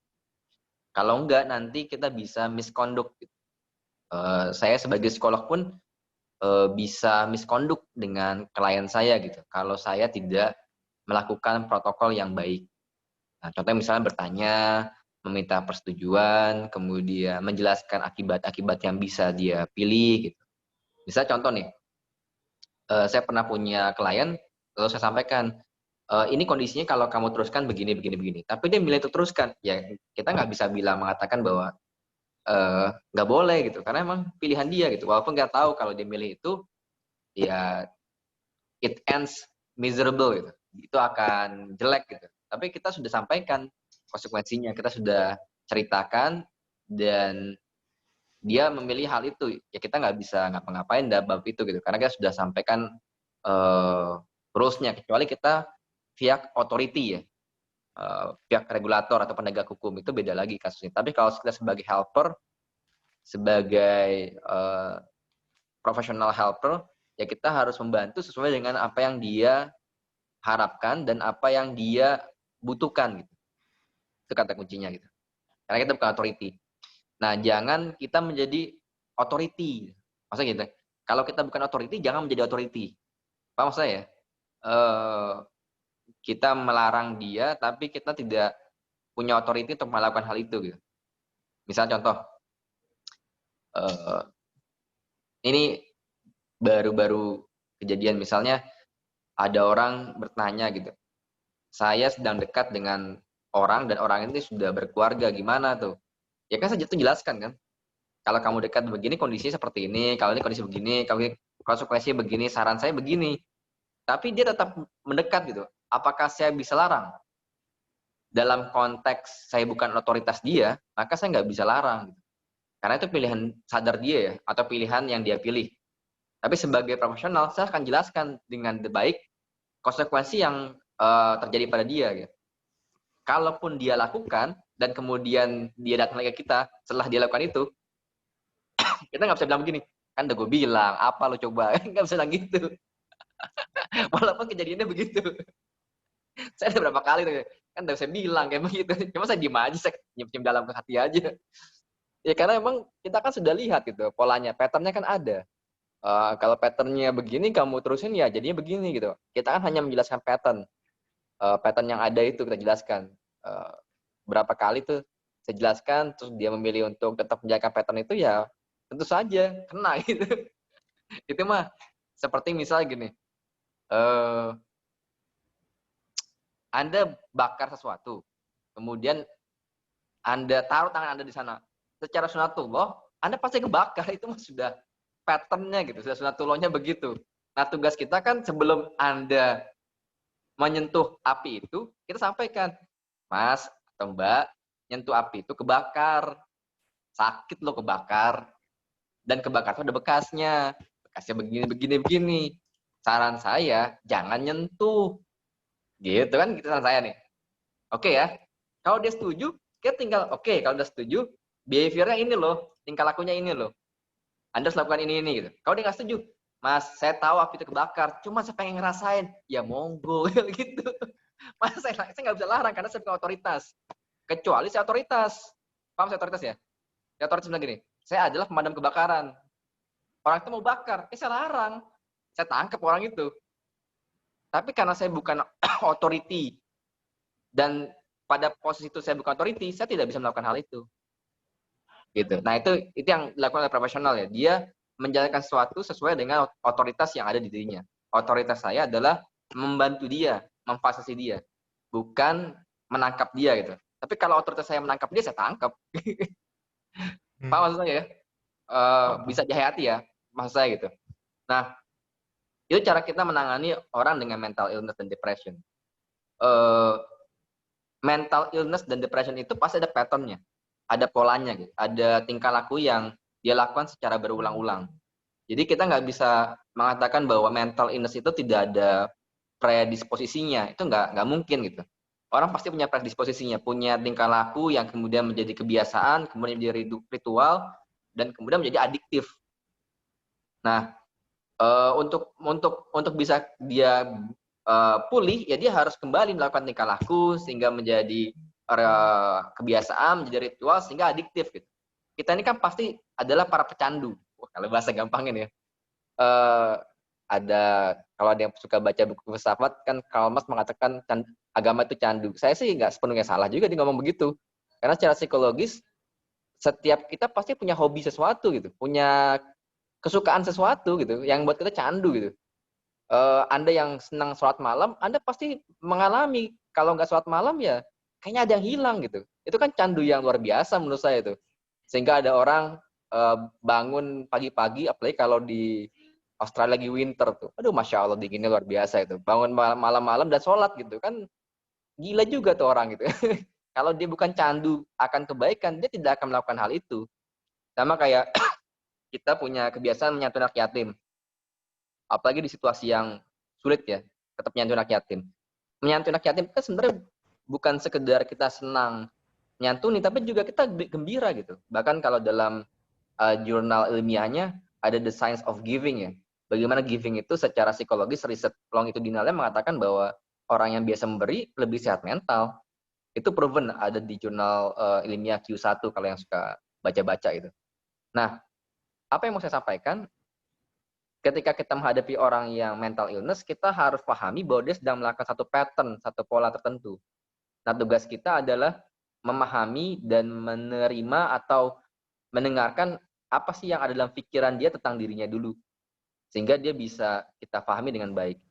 Kalau enggak, nanti kita bisa misconduct gitu. Saya sebagai psikolog pun bisa misconduct dengan klien saya gitu. Kalau saya tidak melakukan protokol yang baik. Nah, contohnya misalnya bertanya, meminta persetujuan, kemudian menjelaskan akibat-akibat yang bisa dia pilih gitu. Misal contoh nih, saya pernah punya klien, lalu saya sampaikan, ini kondisinya kalau kamu teruskan begini, begini, begini. Tapi dia milih untuk teruskan. Ya, kita nggak bisa mengatakan bahwa nggak boleh gitu, karena emang pilihan dia gitu. Walaupun nggak tahu kalau dia milih itu, ya it ends miserable gitu. Itu akan jelek gitu. Tapi kita sudah sampaikan konsekuensinya, kita sudah ceritakan, dan dia memilih hal itu. Ya kita nggak bisa ngapa-ngapain dalam bab itu gitu, karena kita sudah sampaikan rules-nya, kecuali kita pihak authority ya, pihak regulator atau penegak hukum, itu beda lagi kasusnya. Tapi kalau kita sebagai helper, sebagai professional helper, ya kita harus membantu sesuai dengan apa yang dia harapkan dan apa yang dia butuhkan gitu. Itu kata kuncinya gitu. Karena kita bukan authority. Nah, jangan kita menjadi authority. Maksudnya gitu. Kalau kita bukan authority, jangan menjadi authority. Paham maksud saya? Kita melarang dia, tapi kita tidak punya authority untuk melakukan hal itu gitu. Misal contoh, ini baru-baru kejadian, misalnya ada orang bertanya gitu, saya sedang dekat dengan orang dan orang ini sudah berkeluarga, gimana tuh? Ya kan saya jelaskan kan, kalau kamu dekat begini kondisinya seperti ini, kalau ini kondisi begini, kalau konsekuensinya begini, saran saya begini. Tapi dia tetap mendekat gitu. Apakah saya bisa larang? Dalam konteks saya bukan otoritas dia, maka saya nggak bisa larang gitu. Karena itu pilihan sadar dia ya, atau pilihan yang dia pilih. Tapi sebagai profesional, saya akan jelaskan dengan baik konsekuensi yang terjadi pada dia gitu. Kalaupun dia lakukan dan kemudian dia datang lagi ke kita setelah dia lakukan itu, kita nggak bisa bilang begini, kan udah gue bilang, apa lo coba, nggak bisa bilang gitu. Walaupun kejadiannya begitu. Saya ada berapa kali tuh, kan udah saya bilang kayak begitu. Cuma saya diem aja, saya nyim dalam hati aja. Ya karena emang kita kan sudah lihat gitu polanya, patternnya kan ada. Kalau patternnya begini kamu terusin ya jadinya begini gitu. Kita kan hanya menjelaskan pattern. Pattern yang ada itu kita jelaskan. Berapa kali tuh saya jelaskan, terus dia memilih untuk tetap menjaga pattern itu, ya tentu saja kena gitu. Itu mah seperti misalnya gini, Anda bakar sesuatu, kemudian Anda taruh tangan Anda di sana, secara sunatullah Anda pasti kebakar, itu mah sudah patternnya gitu, sudah sunatullahnya begitu. Nah tugas kita kan sebelum Anda menyentuh api itu, kita sampaikan, Mas atau Mbak, nyentuh api itu kebakar, sakit loh kebakar, dan kebakar itu ada bekasnya begini, begini, begini. Saran saya, jangan nyentuh. Gitu kan, gitu saran saya nih. Oke ya, kalau dia setuju, kita tinggal, oke, kalau udah setuju, behavior-nya ini loh, tingkah lakunya ini loh. Anda harus lakukan ini gitu. Kalau dia nggak setuju, Mas, saya tahu api itu kebakar, cuma saya pengen ngerasain, ya monggo gitu. Mas, saya nggak bisa larang karena saya bukan otoritas. Kecuali saya otoritas. Paham saya otoritas ya? Saya otoritas bilang gini, saya adalah pemadam kebakaran. Orang itu mau bakar, saya larang. Saya tangkap orang itu. Tapi karena saya bukan authority, dan pada posisi itu saya bukan authority, saya tidak bisa melakukan hal itu. Gitu. Nah itu yang dilakukan oleh profesional ya. Dia menjalankan sesuatu sesuai dengan otoritas yang ada di dirinya. Otoritas saya adalah membantu dia, memfasilitasi dia, bukan menangkap dia gitu. Tapi kalau otoritas saya menangkap dia, saya tangkap. Paham maksud saya ya? Bisa dihayati ya, maksud saya gitu. Nah, itu cara kita menangani orang dengan mental illness dan depression. Mental illness dan depression itu pasti ada pattern-nya. Ada polanya gitu, ada tingkah laku yang dia lakukan secara berulang-ulang. Jadi kita nggak bisa mengatakan bahwa mental illness itu tidak ada predisposisinya, itu nggak mungkin gitu. Orang pasti punya predisposisinya, punya tingkah laku yang kemudian menjadi kebiasaan, kemudian menjadi ritual, dan kemudian menjadi adiktif. Nah, untuk bisa dia pulih, ya dia harus kembali melakukan tingkah laku sehingga menjadi kebiasaan, menjadi ritual sehingga adiktif gitu. Kita ini kan pasti adalah para pecandu. Wah, kalau bahasa gampangnya ya. Kalau ada yang suka baca buku filsafat kan Karl Marx mengatakan agama itu candu. Saya sih nggak sepenuhnya salah juga dia ngomong begitu. Karena secara psikologis setiap kita pasti punya hobi sesuatu gitu, punya kesukaan sesuatu gitu yang buat kita candu gitu. Anda yang senang sholat malam, Anda pasti mengalami kalau nggak sholat malam ya kayaknya ada yang hilang gitu. Itu kan candu yang luar biasa menurut saya itu. Sehingga ada orang bangun pagi-pagi, apalagi kalau di Australia lagi winter tuh. Aduh, Masya Allah dinginnya luar biasa itu. Bangun malam-malam dan sholat gitu kan. Gila juga tuh orang gitu. Kalau dia bukan candu akan kebaikan, dia tidak akan melakukan hal itu. Sama kayak kita punya kebiasaan menyantuni anak yatim. Apalagi di situasi yang sulit ya, tetap menyantuni anak yatim. Menyantuni anak yatim kan sebenarnya bukan sekedar kita senang menyantuni, tapi juga kita gembira gitu. Bahkan kalau dalam jurnal ilmiahnya ada The Science of Giving ya. Bagaimana giving itu secara psikologis, riset longitudinalnya mengatakan bahwa orang yang biasa memberi lebih sehat mental. Itu proven ada di jurnal ilmiah Q1 kalau yang suka baca-baca itu. Nah, apa yang mau saya sampaikan, ketika kita menghadapi orang yang mental illness, kita harus pahami bahwa dia sedang melakukan satu pattern, satu pola tertentu. Nah, tugas kita adalah memahami dan menerima atau mendengarkan apa sih yang ada dalam pikiran dia tentang dirinya dulu. Sehingga dia bisa kita pahami dengan baik.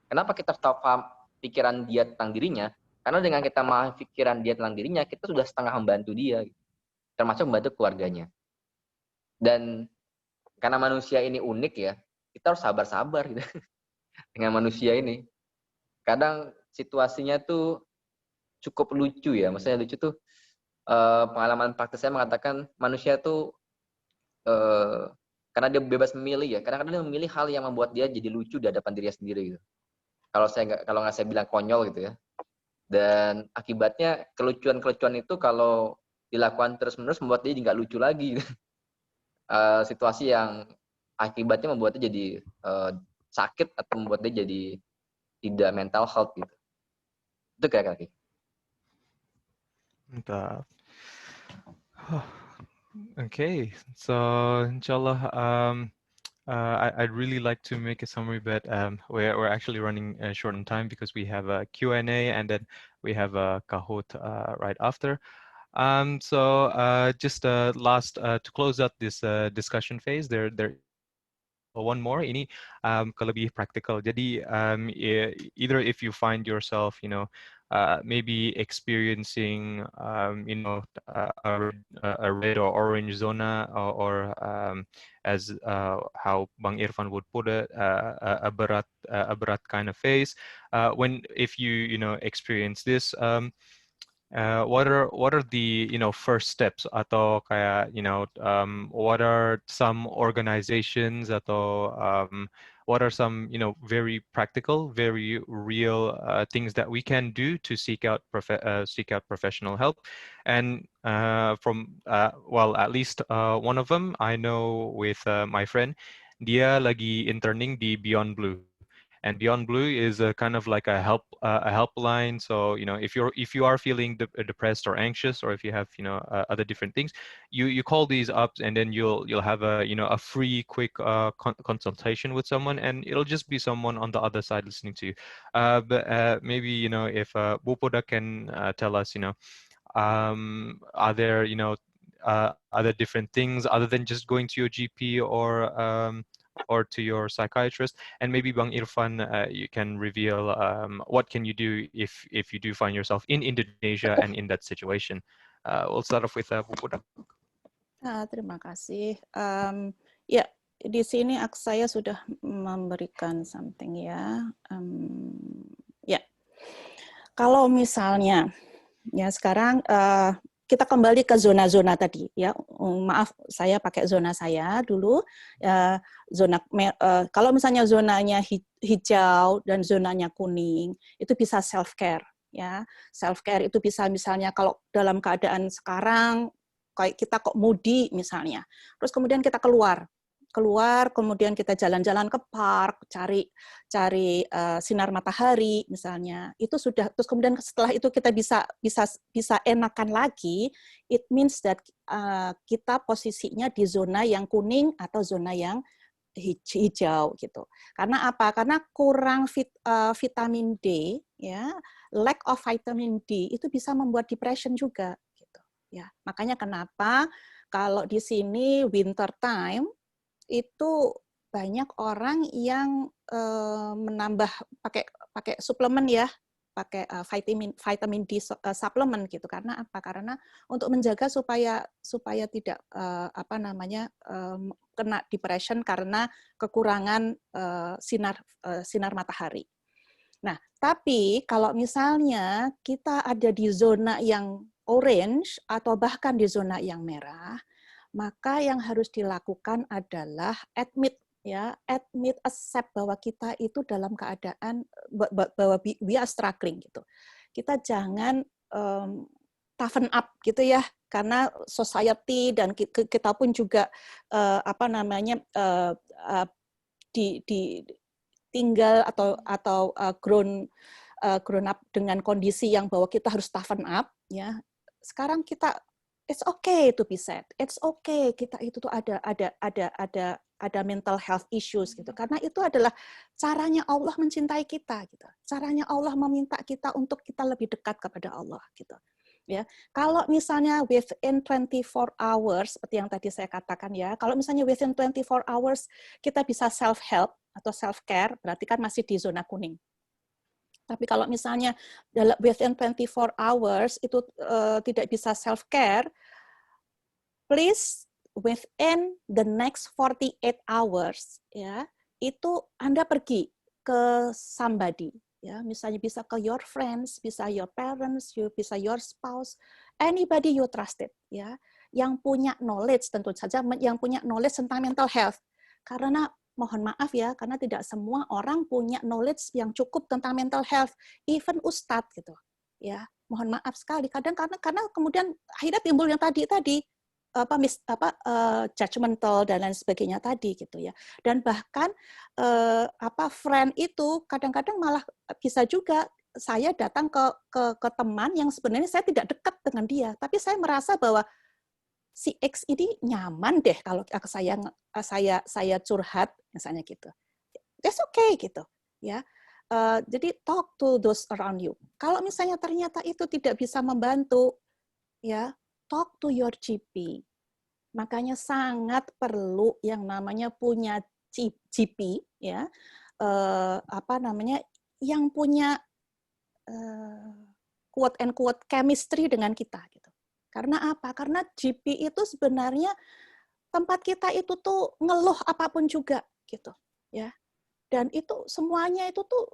Kenapa kita harus tahu paham pikiran dia tentang dirinya? Karena dengan kita memahami pikiran dia tentang dirinya, kita sudah setengah membantu dia. Termasuk membantu keluarganya. Dan karena manusia ini unik ya, kita harus sabar-sabar gitu. Dengan manusia ini. Kadang situasinya tuh cukup lucu ya. Maksudnya lucu tuh, pengalaman praktis saya mengatakan manusia tuh karena dia bebas memilih ya, kadang-kadang dia memilih hal yang membuat dia jadi lucu di hadapan dirinya sendiri gitu. Kalau nggak saya bilang konyol gitu ya. Dan akibatnya kelucuan-kelucuan itu kalau dilakukan terus-menerus membuat dia nggak lucu lagi. Situasi yang akibatnya membuat dia jadi sakit atau membuat dia jadi tidak mental health gitu. Itu kira-kira. Mantap. Okay, so inshallah, I'd really like to make a summary, but we're actually running short on time because we have a Q&A and then we have a Kahoot right after. So just last to close out this discussion phase, there one more ini lebih practical. Jadi either if you find yourself, maybe experiencing, a red or orange zona, or as how Bang Irfan would put it, a berat kind of phase. If you experience this, what are the first steps atau kayak what are some organizations atau what are some very practical, very real things that we can do to seek out professional help? And at least one of them I know with my friend, dia lagi interning di Beyond Blue. And Beyond Blue is a kind of like a helpline. So if you are feeling depressed or anxious, or if you have other different things, you call these up, and then you'll have a free quick consultation with someone, and it'll just be someone on the other side listening to you. But maybe if Bupoda can tell us, are there other different things other than just going to your GP or to your psychiatrist? And maybe Bang Irfan, you can reveal what can you do if you do find yourself in Indonesia and in that situation. We'll start off with Bupoda. Terima kasih. Ya, di sini saya sudah memberikan something ya. Ya, kalau misalnya ya sekarang kita kembali ke zona-zona tadi ya. Maaf, saya pakai zona saya dulu. Kalau misalnya zonanya hijau dan zonanya kuning, itu bisa self care ya. Self care itu bisa misalnya kalau dalam keadaan sekarang kayak kita kok moody misalnya, terus kemudian kita keluar, kemudian kita jalan-jalan ke park, cari sinar matahari misalnya, itu sudah, terus kemudian setelah itu kita bisa enakan lagi, it means that kita posisinya di zona yang kuning atau zona yang hijau gitu. Karena apa? Karena kurang vitamin D, ya, lack of vitamin D itu bisa membuat depression juga gitu. Ya, makanya kenapa kalau di sini winter time itu banyak orang yang menambah pakai suplemen ya, pakai vitamin D suplemen gitu. Karena apa? Karena untuk menjaga supaya tidak kena depression karena kekurangan sinar matahari. Nah, tapi kalau misalnya kita ada di zona yang orange atau bahkan di zona yang merah, maka yang harus dilakukan adalah admit, accept bahwa kita itu dalam keadaan bahwa we are struggling gitu. Kita jangan toughen up gitu ya, karena society dan kita pun juga tinggal atau grown up dengan kondisi yang bahwa kita harus toughen up ya. Sekarang kita it's okay to be sad. It's okay kita itu tuh ada mental health issues gitu. Karena itu adalah caranya Allah mencintai kita gitu. Caranya Allah meminta kita untuk kita lebih dekat kepada Allah gitu. Ya. Kalau misalnya within 24 hours seperti yang tadi saya katakan ya, kalau misalnya within 24 hours kita bisa self help atau self care, berarti kan masih di zona kuning. Tapi kalau misalnya within 24 hours itu tidak bisa self-care, please within the next 48 hours, ya, itu Anda pergi ke somebody. Ya, misalnya bisa ke your friends, bisa your parents, bisa your spouse, anybody you trusted. Ya, yang punya knowledge tentu saja, yang punya knowledge tentang mental health. Karena mohon maaf ya, karena tidak semua orang punya knowledge yang cukup tentang mental health, even ustadz gitu. Ya, mohon maaf sekali. Kadang karena kemudian akhirnya timbul yang tadi judgmental dan lain sebagainya tadi gitu ya. Dan bahkan friend itu kadang-kadang malah bisa juga saya datang ke teman yang sebenarnya saya tidak dekat dengan dia, tapi saya merasa bahwa si X ini nyaman deh kalau saya curhat misalnya gitu. That's okay gitu ya. Jadi talk to those around you. Kalau misalnya ternyata itu tidak bisa membantu, ya talk to your GP. Makanya sangat perlu yang namanya punya GP, ya yang punya quote and quote chemistry dengan kita gitu. Karena apa? Karena GP itu sebenarnya tempat kita itu tuh ngeluh apapun juga gitu, ya. Dan itu semuanya itu tuh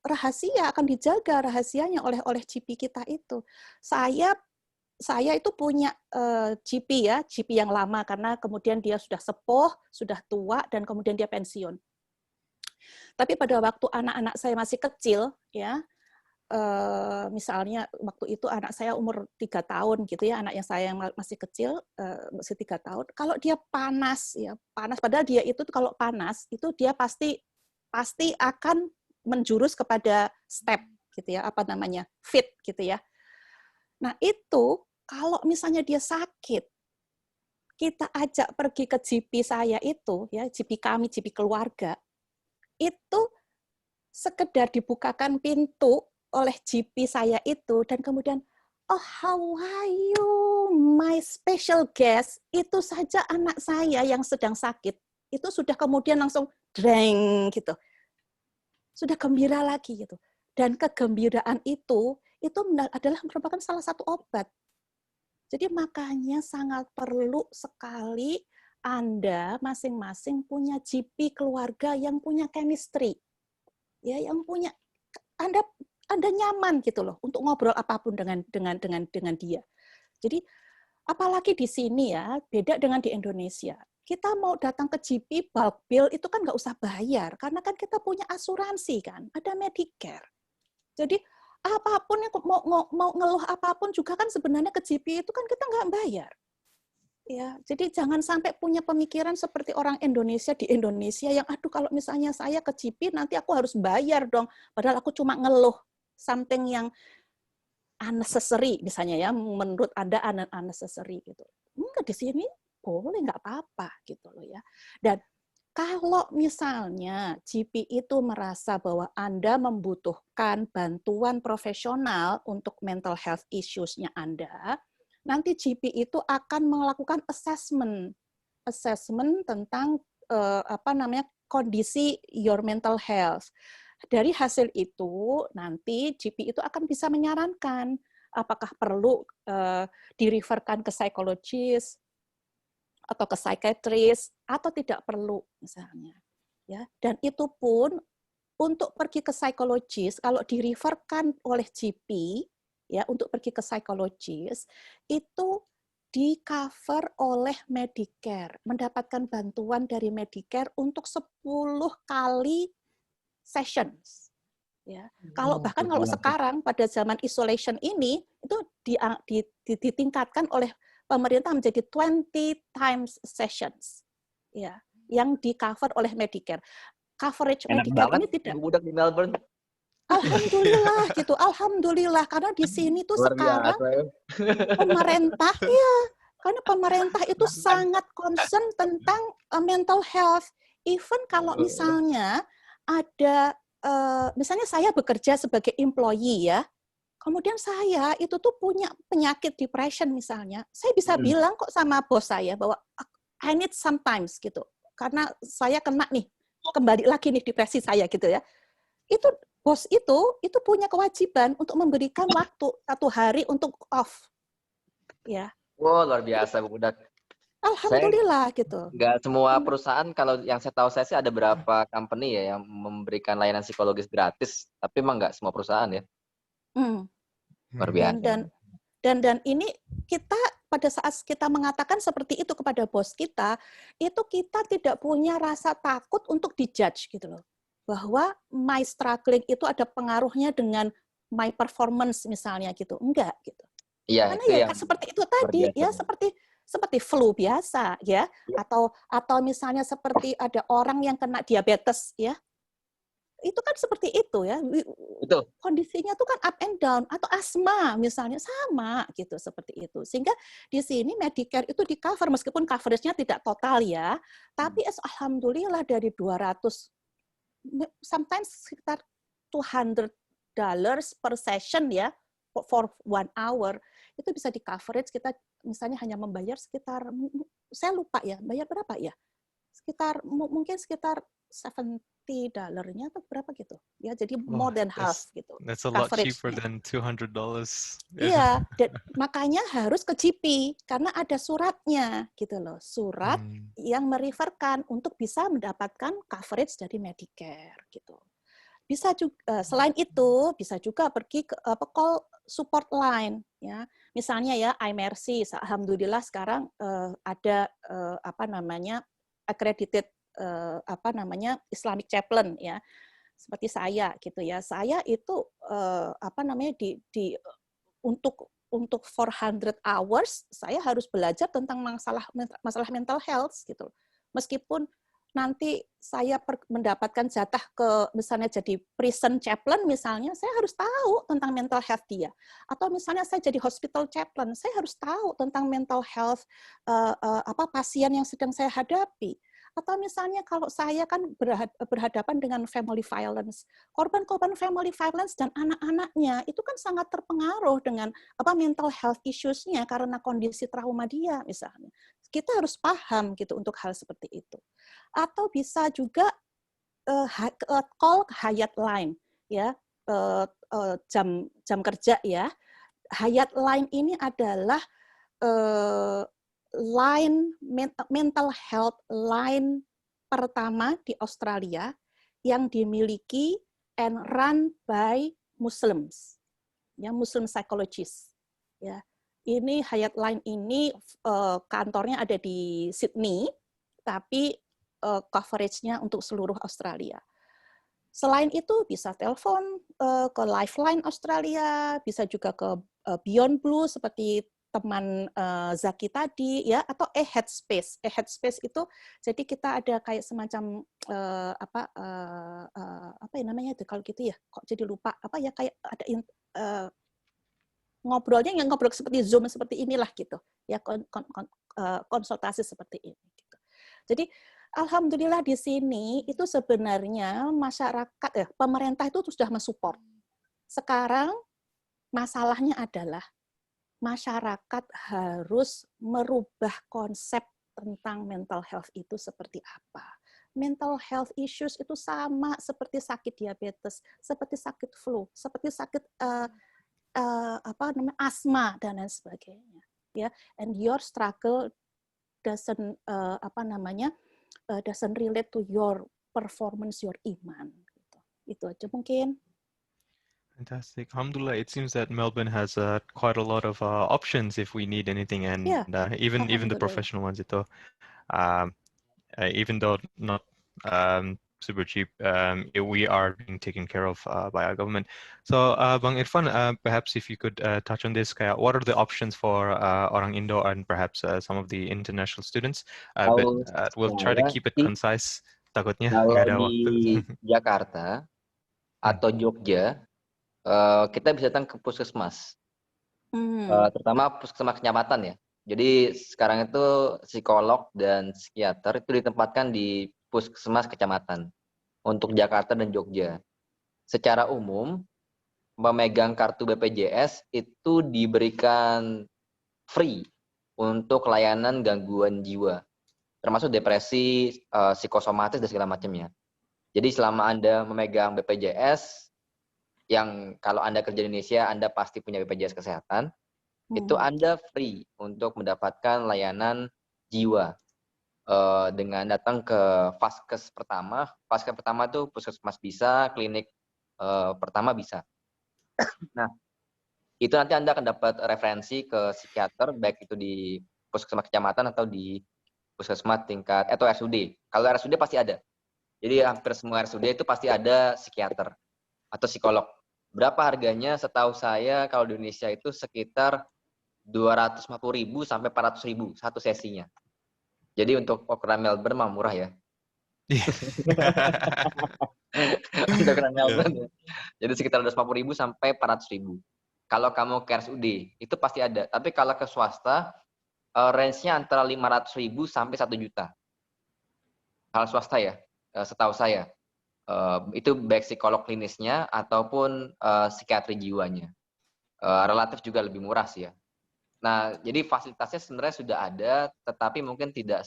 rahasia, akan dijaga rahasianya oleh GP kita itu. Saya itu punya GP ya, GP yang lama karena kemudian dia sudah sepuh, sudah tua dan kemudian dia pensiun. Tapi pada waktu anak-anak saya masih kecil, ya. Misalnya waktu itu anak saya umur 3 tahun gitu ya, anak yang saya yang masih kecil masih 3 tahun. Kalau dia panas ya, padahal dia itu kalau panas itu dia pasti akan menjurus kepada step gitu ya, fit gitu ya. Nah, itu kalau misalnya dia sakit, kita ajak pergi ke GP saya itu ya, GP kami, GP keluarga. Itu sekedar dibukakan pintu oleh GP saya itu dan kemudian oh how are you my special guest, itu saja anak saya yang sedang sakit itu sudah kemudian langsung dreng gitu, sudah gembira lagi gitu. Dan kegembiraan itu adalah merupakan salah satu obat. Jadi makanya sangat perlu sekali Anda masing-masing punya GP keluarga yang punya chemistry, ya, yang punya Anda nyaman gitu loh untuk ngobrol apapun dengan dia. Jadi apalagi di sini ya, beda dengan di Indonesia. Kita mau datang ke GP bulk bill itu kan nggak usah bayar karena kan kita punya asuransi kan, ada Medicare. Jadi apapun yang mau ngeluh apapun juga kan sebenarnya ke GP itu kan kita nggak bayar. Ya, jadi jangan sampai punya pemikiran seperti orang Indonesia di Indonesia yang aduh kalau misalnya saya ke GP nanti aku harus bayar dong, padahal aku cuma ngeluh something yang unnecessary misalnya ya, menurut Anda unnecessary gitu. Enggak, di sini boleh nggak apa-apa gitu loh ya. Dan kalau misalnya GP itu merasa bahwa Anda membutuhkan bantuan profesional untuk mental health issues-nya Anda, nanti GP itu akan melakukan assessment tentang kondisi your mental health. Dari hasil itu nanti GP itu akan bisa menyarankan apakah perlu direferkan ke psikologis atau ke psikiatris atau tidak perlu misalnya. Ya, dan itu pun untuk pergi ke psikologis kalau direferkan oleh GP ya untuk pergi ke psikologis itu di-cover oleh Medicare, mendapatkan bantuan dari Medicare untuk 10 kali sessions. Ya. Kalau bahkan kalau sekarang pada zaman isolation ini itu ditingkatkan oleh pemerintah menjadi 20 times sessions. Ya, yang di-cover oleh Medicare. Coverage Enak Medicare banget ini tidak. budak di Melbourne. Alhamdulillah gitu, alhamdulillah karena di sini tuh Luar sekarang biasa ya. pemerintah ya, karena pemerintah itu sangat concern tentang mental health. Even kalau misalnya ada misalnya saya bekerja sebagai employee ya, kemudian saya itu tuh punya penyakit depression misalnya, saya bisa bilang kok sama bos saya bahwa I need sometimes gitu, karena saya kena nih, kembali lagi nih depresi saya gitu ya. Itu bos itu punya kewajiban untuk memberikan waktu 1 hari untuk off, ya. Wow, luar biasa budak. Alhamdulillah gitu. Nggak semua perusahaan, kalau yang saya tahu saya sih ada beberapa company ya yang memberikan layanan psikologis gratis, tapi emang nggak semua perusahaan ya. Luar biasa. Dan ini kita pada saat kita mengatakan seperti itu kepada bos kita, itu kita tidak punya rasa takut untuk dijudge gitu loh. Bahwa my struggling itu ada pengaruhnya dengan my performance misalnya gitu. Enggak gitu. Iya, Karena itu ya yang seperti itu tadi ya seperti flu biasa ya, atau misalnya seperti ada orang yang kena diabetes ya. Itu kan seperti itu ya. Betul. Kondisinya tuh kan up and down, atau asma misalnya sama gitu seperti itu. Sehingga di sini Medicare itu di-cover meskipun coveragenya tidak total ya, tapi alhamdulillah dari 200 sometimes sekitar $200 per session ya for 1 hour itu bisa di-coverage. Kita misalnya hanya membayar sekitar, saya lupa ya, bayar berapa ya? Mungkin sekitar $70-nya atau berapa gitu. Ya, jadi more than half gitu. That's a lot cheaper than $200. Iya, makanya harus ke GP karena ada suratnya gitu loh. Surat yang mereferkan untuk bisa mendapatkan coverage dari Medicare gitu. Bisa juga selain itu bisa juga pergi ke call support line ya. Misalnya ya iMercy, alhamdulillah sekarang ada accredited Islamic chaplain ya, seperti saya gitu ya. Saya itu untuk 400 hours saya harus belajar tentang masalah mental health gitu. Meskipun nanti saya mendapatkan jatah ke misalnya jadi prison chaplain misalnya, saya harus tahu tentang mental health dia. Atau misalnya saya jadi hospital chaplain, saya harus tahu tentang mental health pasien yang sedang saya hadapi. Atau misalnya kalau saya kan berhadapan dengan family violence, korban-korban family violence dan anak-anaknya itu kan sangat terpengaruh dengan mental health issues-nya karena kondisi trauma dia misalnya. Kita harus paham gitu untuk hal seperti itu. Atau bisa juga call Hayat Line ya, jam kerja ya. Hayat Line ini adalah line mental health line pertama di Australia yang dimiliki and run by Muslims, ya, Muslim psychologists. Ya, ini Hayat Line ini kantornya ada di Sydney, tapi coveragenya untuk seluruh Australia. Selain itu bisa telepon ke Lifeline Australia, bisa juga ke Beyond Blue seperti teman Zaki tadi ya, atau Headspace. Headspace itu jadi kita ada kayak semacam apa ya namanya itu kalau gitu ya, kok jadi lupa apa ya, kayak ada ngobrolnya yang ngobrol seperti Zoom seperti inilah gitu ya, konsultasi seperti ini gitu. Jadi alhamdulillah di sini itu sebenarnya masyarakat pemerintah itu sudah mensupport. Sekarang masalahnya adalah masyarakat harus merubah konsep tentang mental health itu seperti apa. Mental health issues itu sama seperti sakit diabetes, seperti sakit flu, seperti sakit asma dan lain sebagainya. Ya, and your struggle doesn't doesn't relate to your performance, your iman. Gitu. Itu aja mungkin. Fantastic. Alhamdulillah, it seems that Melbourne has quite a lot of options if we need anything, and Yeah, even the alhamdulillah. professional ones itu, even though not super cheap, we are being taken care of by our government. So, Bang Irfan, perhaps if you could touch on this, kayak what are the options for orang Indo and perhaps some of the international students? But we'll try to Saya keep it sih, concise. Takutnya kalau nggak ada di waktu. Jakarta atau Jogja, kita bisa datang ke puskesmas, terutama puskesmas kecamatan ya. Jadi sekarang itu psikolog dan psikiater itu ditempatkan di puskesmas kecamatan untuk Jakarta dan Jogja. Secara umum, memegang kartu BPJS itu diberikan free untuk layanan gangguan jiwa, termasuk depresi, psikosomatis dan segala macamnya. Jadi selama Anda memegang BPJS, yang kalau Anda kerja di Indonesia, Anda pasti punya BPJS Kesehatan, itu Anda free untuk mendapatkan layanan jiwa dengan datang ke Vaskes pertama. Vaskes pertama itu puskesmas bisa, klinik pertama bisa. Nah, itu nanti Anda akan dapat referensi ke psikiater, baik itu di puskesmas kecamatan atau di puskesmas tingkat atau RSUD. Kalau RSUD pasti ada. Jadi hampir semua RSUD itu pasti ada psikiater atau psikolog. Berapa harganya? Setahu saya kalau di Indonesia itu sekitar 250.000 sampai 400.000 satu sesinya. Jadi untuk ukuran Melbourne mah murah ya. Untuk ukuran Melbourne ya. Jadi sekitar 250.000 sampai 400.000. Kalau kamu ke RSUD itu pasti ada. Tapi kalau ke swasta range-nya antara 500.000 sampai 1 juta. Kalau swasta ya, setahu saya. Itu baik psikolog klinisnya ataupun psikiatri jiwanya. Relatif juga lebih murah sih ya. Nah, jadi fasilitasnya sebenarnya sudah ada, tetapi mungkin tidak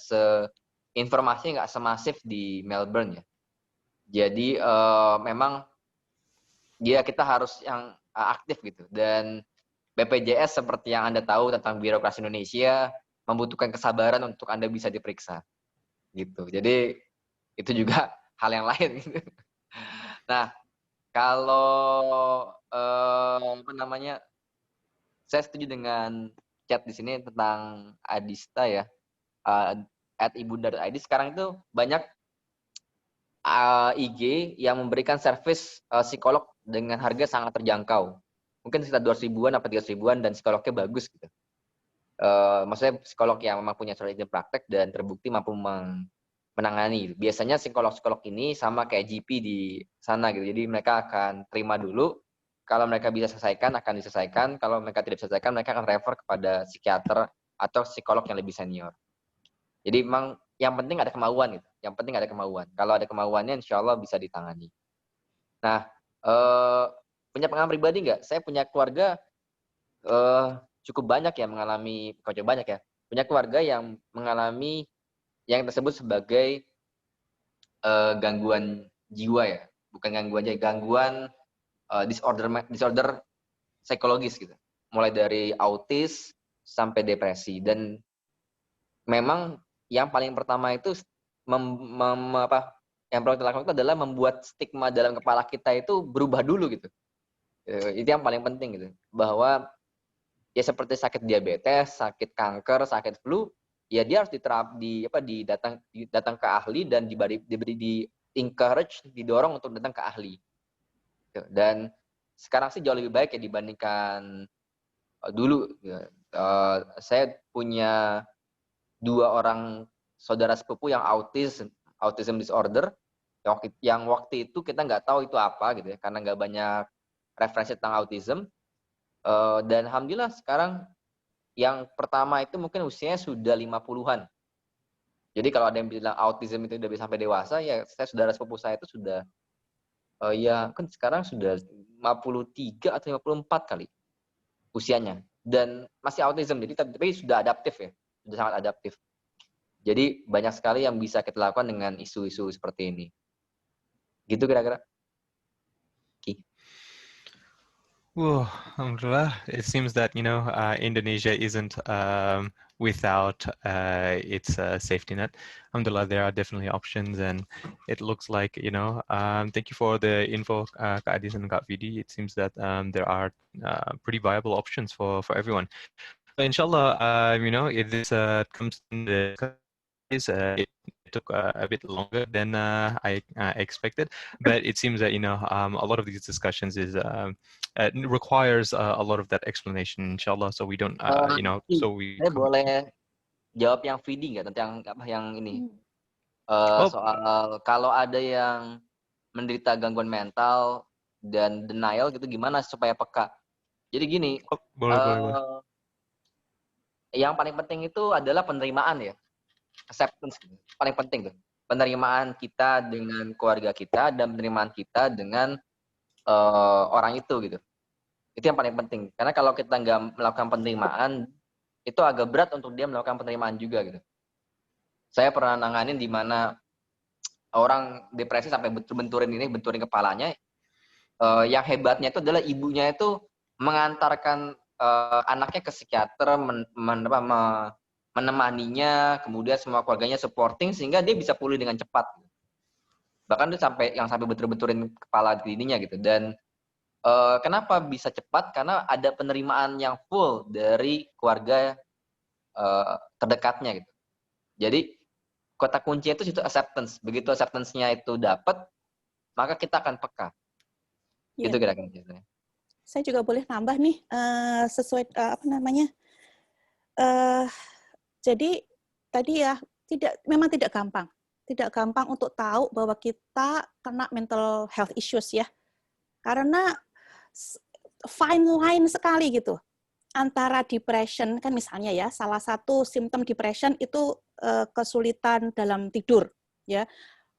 informasinya nggak semasif di Melbourne ya. Jadi memang ya kita harus yang aktif gitu. Dan BPJS seperti yang Anda tahu tentang birokrasi Indonesia membutuhkan kesabaran untuk Anda bisa diperiksa gitu. Jadi itu juga hal yang lain gitu. Nah, kalau saya setuju dengan chat di sini tentang Adista ya, @ibunda.id. Sekarang itu banyak IG yang memberikan servis psikolog dengan harga sangat terjangkau. Mungkin sekitar 200.000-an atau 300.000-an dan psikolognya bagus gitu. Maksudnya psikolog yang memang punya surat izin praktek dan terbukti mampu menangani. Biasanya psikolog-psikolog ini sama kayak GP di sana gitu. Jadi mereka akan terima dulu. Kalau mereka bisa selesaikan, akan diselesaikan. Kalau mereka tidak bisa selesaikan, mereka akan refer kepada psikiater atau psikolog yang lebih senior. Jadi memang yang penting ada kemauan gitu. Yang penting ada kemauan. Kalau ada kemauannya, insya Allah bisa ditangani. Nah, punya pengalaman pribadi nggak? Saya punya keluarga cukup banyak yang mengalami, cukup banyak ya. Punya keluarga yang mengalami yang tersebut sebagai gangguan jiwa ya, bukan gangguan aja, gangguan disorder psikologis gitu, mulai dari autis sampai depresi. Dan memang yang paling pertama itu yang perlu kita lakukan itu adalah membuat stigma dalam kepala kita itu berubah dulu gitu. Itu yang paling penting gitu, bahwa ya seperti sakit diabetes, sakit kanker, sakit flu, ya dia harus datang ke ahli dan diberi di encourage, didorong untuk datang ke ahli. Dan sekarang sih jauh lebih baik ya dibandingkan dulu. Ya. Saya punya 2 orang saudara sepupu yang autism disorder, yang waktu itu kita nggak tahu itu apa gitu ya, karena nggak banyak referensi tentang autism. Dan alhamdulillah sekarang yang pertama itu mungkin usianya sudah 50-an. Jadi kalau ada yang bilang autism itu udah bisa sampai dewasa, ya saudara sepupu saya itu sudah, ya kan sekarang sudah 53 atau 54 kali usianya. Dan masih autism, jadi tapi sudah adaptif ya, sudah sangat adaptif. Jadi banyak sekali yang bisa kita lakukan dengan isu-isu seperti ini. Gitu kira-kira. Well, alhamdulillah, it seems that, Indonesia isn't without its safety net. Alhamdulillah, there are definitely options, and it looks like, thank you for the info, Kak Adis and Kak Vidi. It seems that there are pretty viable options for everyone. So inshallah, if this comes in the it took a bit longer than I expected, but it seems that a lot of these discussions requires a lot of that explanation, inshallah. So we don't, so we. Saya boleh jawab yang feeding nggak tentang yang ini? Soal kalau ada yang menderita gangguan mental dan denial gitu, gimana supaya peka? Jadi gini, boleh. Yang paling penting itu adalah penerimaan ya. Acceptance paling penting tuh, penerimaan kita dengan keluarga kita dan penerimaan kita dengan orang itu gitu. Itu yang paling penting, karena kalau kita nggak melakukan penerimaan itu agak berat untuk dia melakukan penerimaan juga gitu. Saya pernah nanganin di mana orang depresi sampai benturin kepalanya. Yang hebatnya itu adalah ibunya itu mengantarkan anaknya ke psikiater, menemaninya, kemudian semua keluarganya supporting sehingga dia bisa pulih dengan cepat. Bahkan itu sampai benturin kepala dirinya gitu. Dan kenapa bisa cepat? Karena ada penerimaan yang full dari keluarga terdekatnya gitu. Jadi kata kunci itu acceptance. Begitu acceptance-nya itu dapat, maka kita akan peka. Yeah. Itu kira-kira. Saya juga boleh nambah nih sesuai jadi tadi ya memang tidak gampang untuk tahu bahwa kita kena mental health issues ya, karena fine line sekali gitu antara depression, kan misalnya ya salah satu simptom depression itu kesulitan dalam tidur ya,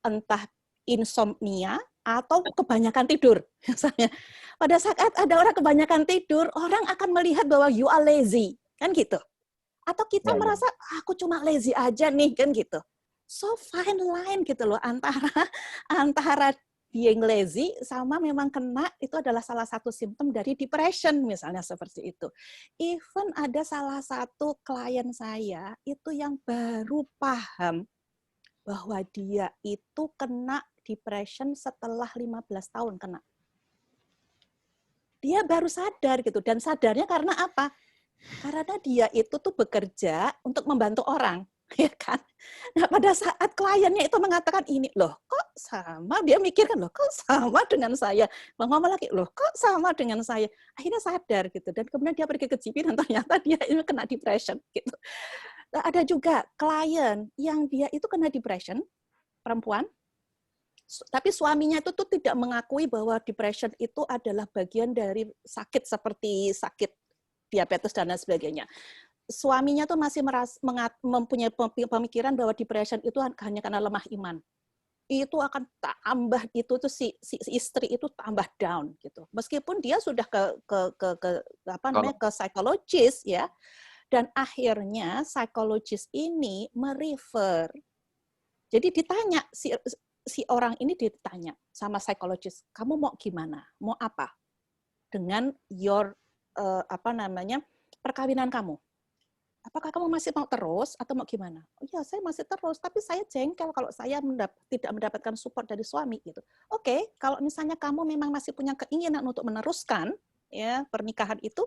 entah insomnia atau kebanyakan tidur misalnya. Pada saat ada orang kebanyakan tidur, orang akan melihat bahwa you are lazy kan gitu. Atau kita merasa aku cuma lazy aja nih kan gitu. So fine line gitu loh antara being lazy sama memang kena, itu adalah salah satu simptom dari depression misalnya seperti itu. Even ada salah satu klien saya itu yang baru paham bahwa dia itu kena depression setelah 15 tahun kena. Dia baru sadar gitu, dan sadarnya karena apa? Karena dia itu tuh bekerja untuk membantu orang, ya kan? Nah, pada saat kliennya itu mengatakan ini, loh kok sama? Dia mikirkan, loh kok sama dengan saya? Ngomong lagi, loh kok sama dengan saya? Akhirnya sadar gitu, dan kemudian dia pergi ke GP dan ternyata dia ini kena depression gitu. Nah, ada juga klien yang dia itu kena depression, perempuan, tapi suaminya itu tuh tidak mengakui bahwa depression itu adalah bagian dari sakit seperti sakit diabetes dan lain sebagainya. Suaminya tuh masih mempunyai pemikiran bahwa depression itu hanya karena lemah iman. Itu akan tambah, itu tuh si istri itu tambah down gitu. Meskipun dia sudah ke psikologis ya, dan akhirnya psikologis ini merefer. Jadi ditanya si orang ini ditanya sama psikologis, kamu mau gimana? Mau apa dengan your perkawinan kamu? Apakah kamu masih mau terus atau mau gimana? Oh ya, saya masih terus, tapi saya jengkel kalau saya tidak mendapatkan support dari suami gitu. Oke, kalau misalnya kamu memang masih punya keinginan untuk meneruskan ya pernikahan itu,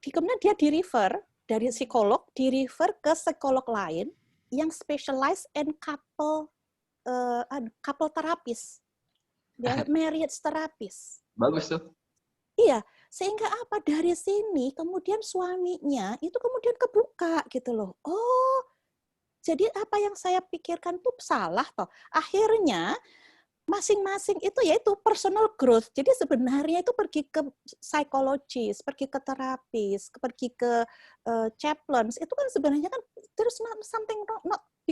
kemudian dia di-refer dari psikolog, di-refer ke psikolog lain yang specialized in couple terapis, marriage terapis. Bagus tuh. Iya, sehingga apa? Dari sini kemudian suaminya itu kemudian kebuka gitu loh. Oh, jadi apa yang saya pikirkan tuh salah toh. Akhirnya masing-masing itu yaitu personal growth. Jadi sebenarnya itu pergi ke psikologis, pergi ke terapis, pergi ke chaplains. Itu kan sebenarnya kan there's not something wrong,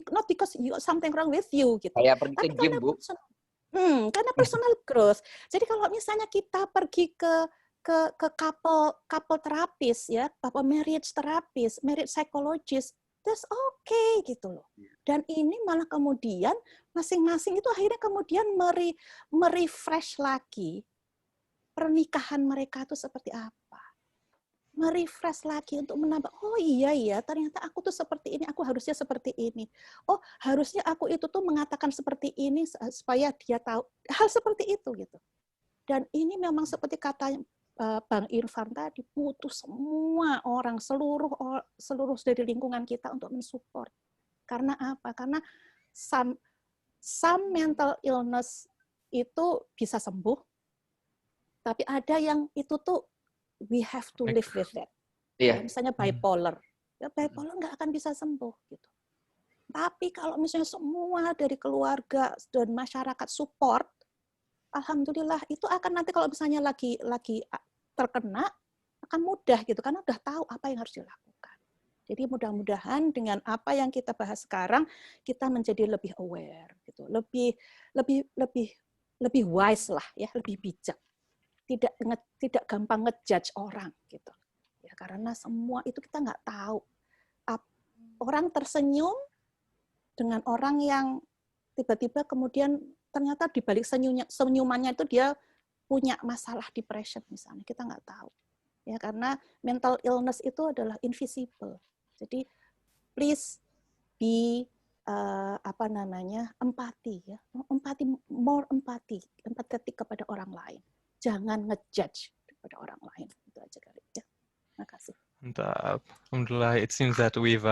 not because you something wrong with you gitu. Kayak pergi ke Tapi gym, Bu. karena personal growth. Jadi kalau misalnya kita pergi ke couple terapis ya, couple marriage terapis, marriage psychologist, that's okay gitu loh. Dan ini malah kemudian masing-masing itu akhirnya kemudian merefresh lagi pernikahan mereka itu seperti apa. Merefresh lagi untuk menambah, oh iya ternyata aku tuh seperti ini, aku harusnya seperti ini. Oh harusnya aku itu tuh mengatakan seperti ini supaya dia tahu hal seperti itu gitu. Dan ini memang seperti kata Bang Irfan tadi, butuh semua orang, seluruh dari lingkungan kita untuk mensupport. Karena apa? Karena some mental illness itu bisa sembuh, tapi ada yang itu tuh we have to live with that. Iya. Misalnya bipolar, ya bipolar nggak akan bisa sembuh gitu. Tapi kalau misalnya semua dari keluarga dan masyarakat support, alhamdulillah itu akan nanti kalau misalnya lagi terkena akan mudah gitu karena udah tahu apa yang harus dilakukan. Jadi mudah-mudahan dengan apa yang kita bahas sekarang kita menjadi lebih aware gitu, lebih wise lah ya, lebih bijak. Tidak gampang ngejudge orang gitu. Ya karena semua itu kita nggak tahu. Orang tersenyum dengan orang yang tiba-tiba kemudian ternyata di balik senyumannya itu dia punya masalah depression misalnya, kita nggak tahu. Ya karena mental illness itu adalah invisible. Jadi please be empati ya. Empathetic kepada orang lain. Jangan ngejudge kepada orang lain. Itu aja kali ya. Terima kasih. Alhamdulillah, it seems that we've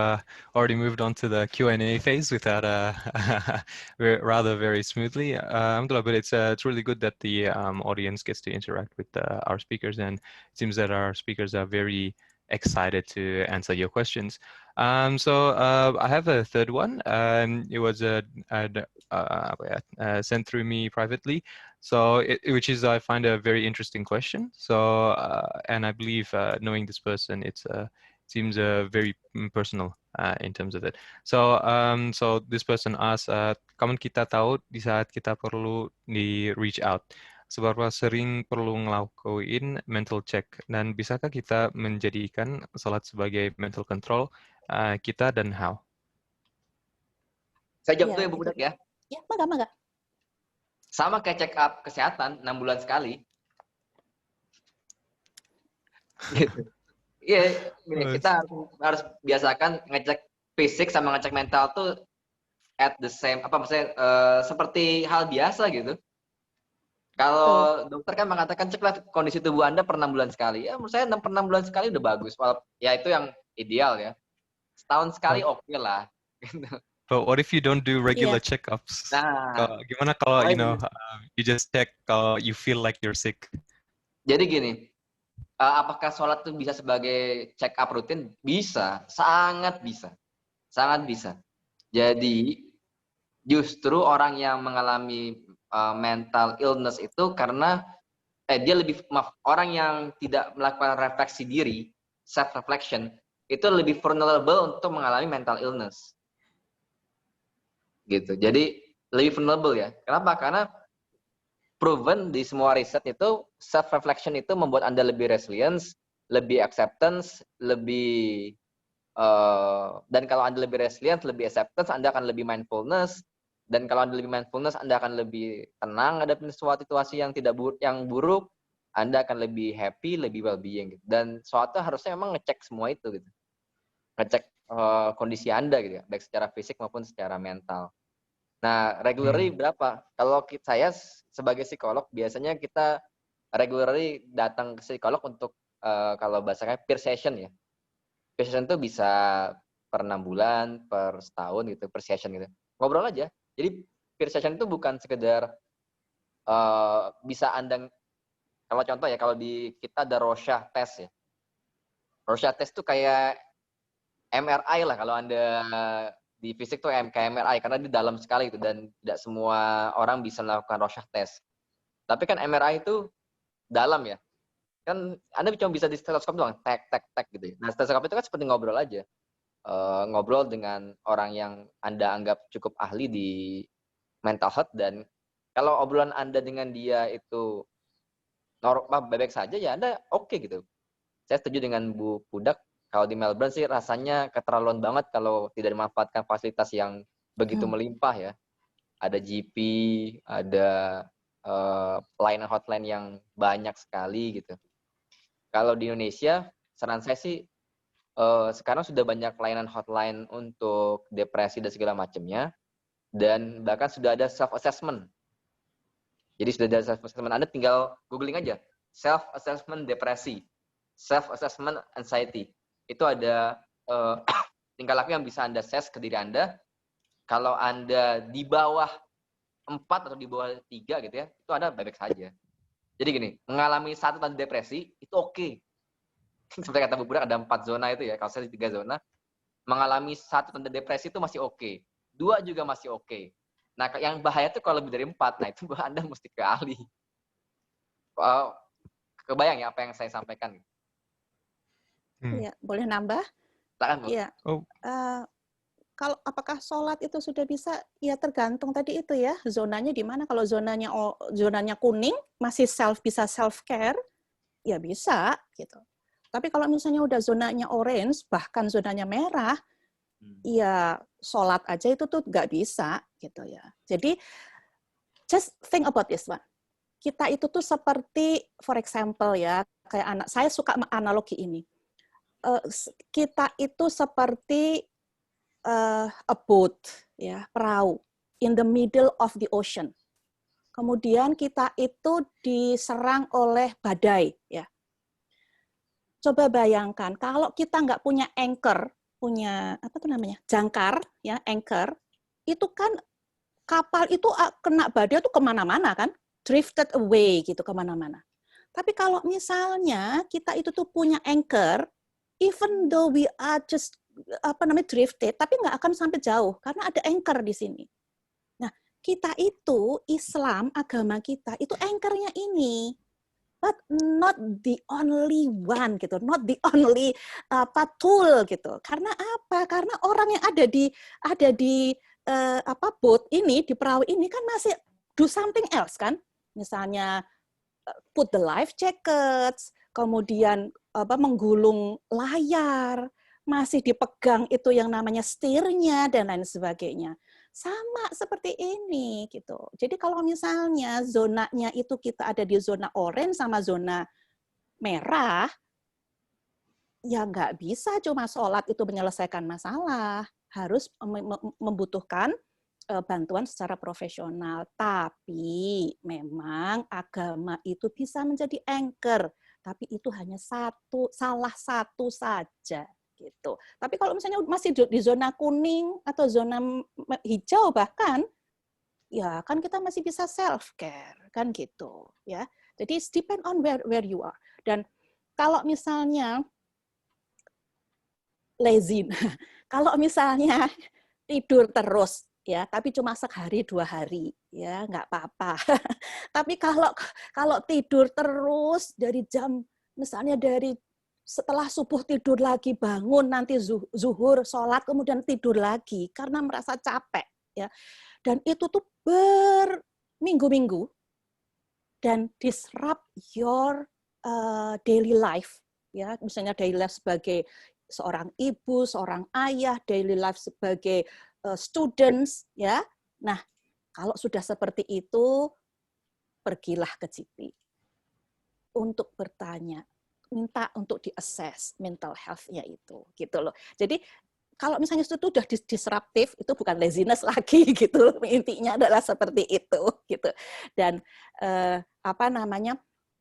already moved on to the Q&A phase with that rather very smoothly. Alhamdulillah, but it's really good that the audience gets to interact with our speakers, and it seems that our speakers are very excited to answer your questions. So I have a third one. It was sent through me privately. So, which is, I find a very interesting question. So, and I believe knowing this person, it seems very personal in terms of it. So, so this person asks, kapan kita tahu di saat kita perlu di reach out? Seberapa sering perlu ngelakuin mental check? Dan bisakah kita menjadikan salat sebagai mental control kita dan how? Saya jawab dulu ya Bu Budak ya. Ya, mangga. Sama kayak check up kesehatan 6 bulan sekali. Gitu. Iya, kita harus biasakan ngecek fisik sama ngecek mental tuh at the same seperti hal biasa gitu. Kalau dokter kan mengatakan ceklah kondisi tubuh Anda per 6 bulan sekali. Ya menurut saya per 6 bulan sekali udah bagus. Ya itu yang ideal ya. Setahun sekali oke lah. But what if you don't do regular checkups? Nah, gimana kalau you just check kalau you feel like you're sick? Jadi gini, apakah sholat itu bisa sebagai check up rutin? Bisa, sangat bisa. Sangat bisa. Jadi justru orang yang mengalami mental illness itu karena orang yang tidak melakukan refleksi diri, self reflection, itu lebih vulnerable untuk mengalami mental illness. Gitu. Jadi lebih vulnerable ya. Kenapa? Karena proven di semua riset itu self reflection itu membuat Anda lebih resilience, lebih acceptance, lebih dan kalau Anda lebih resilient, lebih acceptance, Anda akan lebih mindfulness. Dan kalau Anda lebih mindfulness, Anda akan lebih tenang hadapin suatu situasi yang yang buruk. Anda akan lebih happy, lebih well-being. Gitu. Dan suatu harusnya memang ngecek semua itu, gitu. Ngecek kondisi Anda, gitu ya, baik secara fisik maupun secara mental. Nah, regularly berapa? Kalau saya sebagai psikolog, biasanya kita regularly datang ke psikolog untuk kalau bahasanya peer session ya. Peer session itu bisa per 6 bulan, per setahun gitu, per session gitu. Ngobrol aja. Jadi peer session itu bukan sekedar bisa Anda Kalau contoh ya, kalau di kita ada Rorschach test ya. Rorschach test tuh kayak MRI lah kalau Anda di fisik tuh kayak MRI karena di dalam sekali itu dan tidak semua orang bisa melakukan Rorschach test. Tapi kan MRI itu dalam ya. Kan Anda cuma bisa di stetoskop doang, tek tek tek gitu ya. Nah, stetoskop itu kan seperti ngobrol aja. Ngobrol dengan orang yang Anda anggap cukup ahli di mental health, dan kalau obrolan Anda dengan dia itu normal bebek saja ya Anda oke gitu. Saya setuju dengan Bu Pudak, kalau di Melbourne sih rasanya keterlaluan banget kalau tidak dimanfaatkan fasilitas yang begitu melimpah ya. Ada GP, ada layanan hotline yang banyak sekali gitu. Kalau di Indonesia, saran saya sih sekarang sudah banyak layanan hotline untuk depresi dan segala macamnya, dan bahkan sudah ada self-assessment. Jadi sudah ada self-assessment, Anda tinggal googling aja, self-assessment depresi, self-assessment anxiety. Itu ada tingkah laku yang bisa Anda assess ke diri Anda. Kalau Anda di bawah 4 atau di bawah 3 gitu ya, itu Anda baik-baik saja. Jadi gini, mengalami 1 tanda depresi, itu oke. Seperti kata Bu Budak, ada 4 zona itu ya, kalau saya di 3 zona. Mengalami 1 tanda depresi itu masih oke. 2 juga masih oke. Nah, yang bahaya itu kalau lebih dari 4, nah itu Anda mesti ke ahli. Kebayang ya apa yang saya sampaikan? Iya, boleh nambah? Silakan, Bu. Iya. Kalau apakah sholat itu sudah bisa? Ya tergantung tadi itu ya, zonanya di mana. Kalau zonanya kuning, masih bisa self care, ya bisa gitu. Tapi kalau misalnya udah zonanya orange, bahkan zonanya merah, ya sholat aja itu tuh nggak bisa gitu ya. Jadi just think about this one. Kita itu tuh seperti, for example ya, kayak anak saya suka analogi ini. Kita itu seperti a boat, ya, perahu, in the middle of the ocean. Kemudian kita itu diserang oleh badai, ya. Coba bayangkan kalau kita nggak punya anchor, punya apa tuh namanya, jangkar, ya, anchor, itu kan kapal itu kena badai itu kemana-mana kan, drifted away gitu kemana-mana. Tapi kalau misalnya kita itu tuh punya anchor, even though we are just drifted, tapi nggak akan sampai jauh karena ada anchor di sini. Nah, kita itu Islam, agama kita itu anchornya ini, but not the only one gitu, not the only tool gitu. Karena apa? Karena orang yang ada di boat ini, di perahu ini kan masih do something else kan, misalnya put the life jackets, kemudian menggulung layar, masih dipegang itu yang namanya setirnya dan lain sebagainya. Sama seperti ini gitu. Jadi kalau misalnya zonanya itu kita ada di zona orange sama zona merah, ya nggak bisa cuma sholat itu menyelesaikan masalah. Harus membutuhkan bantuan secara profesional. Tapi memang agama itu bisa menjadi anchor. Tapi itu hanya salah satu saja. Gitu. Tapi kalau misalnya masih di zona kuning atau zona hijau bahkan, ya kan kita masih bisa self care kan gitu ya. Jadi it depend on where you are. Dan kalau misalnya lazy, kalau misalnya tidur terus ya, tapi cuma sehari 2 hari ya nggak apa-apa. Tapi kalau tidur terus dari jam misalnya dari setelah subuh tidur lagi, bangun nanti zuhur, sholat, kemudian tidur lagi karena merasa capek, ya. Dan itu tuh berminggu-minggu dan disrupt your daily life, ya. Misalnya daily life sebagai seorang ibu, seorang ayah, daily life sebagai students, ya. Nah, kalau sudah seperti itu, pergilah ke GP untuk bertanya, minta untuk di-assess mental health-nya itu, gitu loh. Jadi kalau misalnya itu udah disruptif, itu bukan laziness lagi, gitu. Intinya adalah seperti itu, gitu. Dan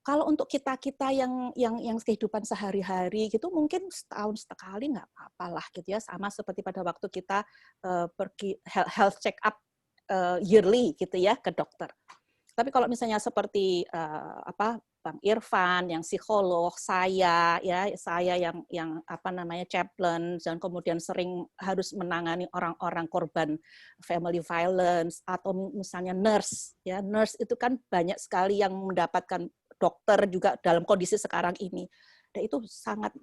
kalau untuk kita yang kehidupan sehari-hari, gitu, mungkin setahun sekali nggak apa-apa lah, gitu ya. Sama seperti pada waktu kita pergi health check up yearly, gitu ya, ke dokter. Tapi kalau misalnya seperti Bang Irfan yang psikolog, saya yang apa namanya chaplain, dan kemudian sering harus menangani orang-orang korban family violence, atau misalnya nurse, ya nurse itu kan banyak sekali yang mendapatkan, dokter juga dalam kondisi sekarang ini, dan itu sangat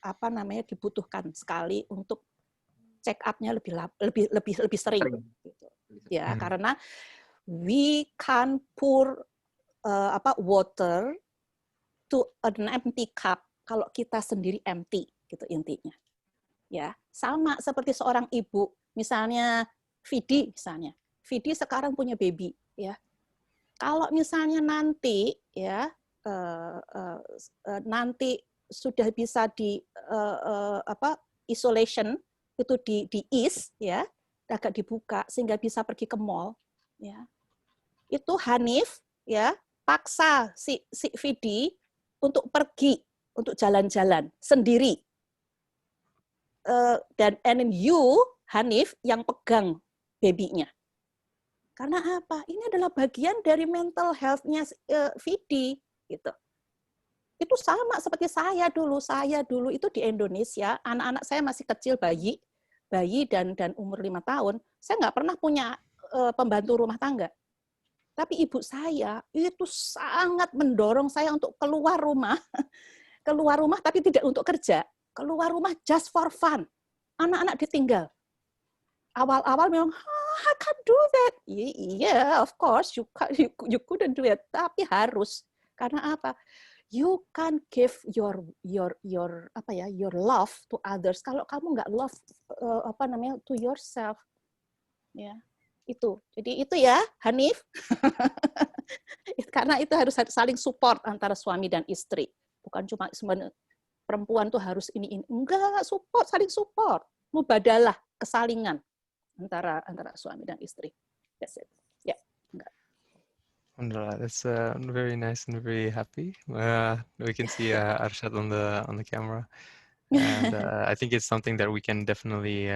apa namanya dibutuhkan sekali untuk check up-nya lebih sering gitu. Ya, karena we can pour water to an empty cup kalau kita sendiri empty, gitu intinya. Ya, sama seperti seorang ibu, misalnya Vidi sekarang punya baby, ya. Kalau misalnya nanti ya nanti sudah bisa di isolation itu di ease, ya, agak dibuka sehingga bisa pergi ke mall, ya. Itu Hanif ya paksa si Vidi untuk pergi, untuk jalan-jalan sendiri, and you Hanif yang pegang babynya. Karena apa? Ini adalah bagian dari mental health-nya Vidi gitu. Itu sama seperti saya dulu itu di Indonesia, anak-anak saya masih kecil, bayi dan umur 5 tahun, saya nggak pernah punya pembantu rumah tangga. Tapi ibu saya itu sangat mendorong saya untuk keluar rumah tapi tidak untuk kerja, keluar rumah just for fun. Anak-anak ditinggal. Awal-awal memang, I can't do that. Yeah, of course, you couldn't do it. Tapi harus. Karena apa? You can give your love to others. Kalau kamu nggak love to yourself, ya itu. Jadi itu ya, Hanif. Karena itu harus saling support antara suami dan istri. Bukan cuma sebenarnya perempuan tuh harus ini. Enggak, saling support. Mubadalah, kesalingan antara suami dan istri. That's it. Ya. Yeah. Alhamdulillah, that's very nice and very happy. We can see Arshad on the camera, and I think it's something that we can definitely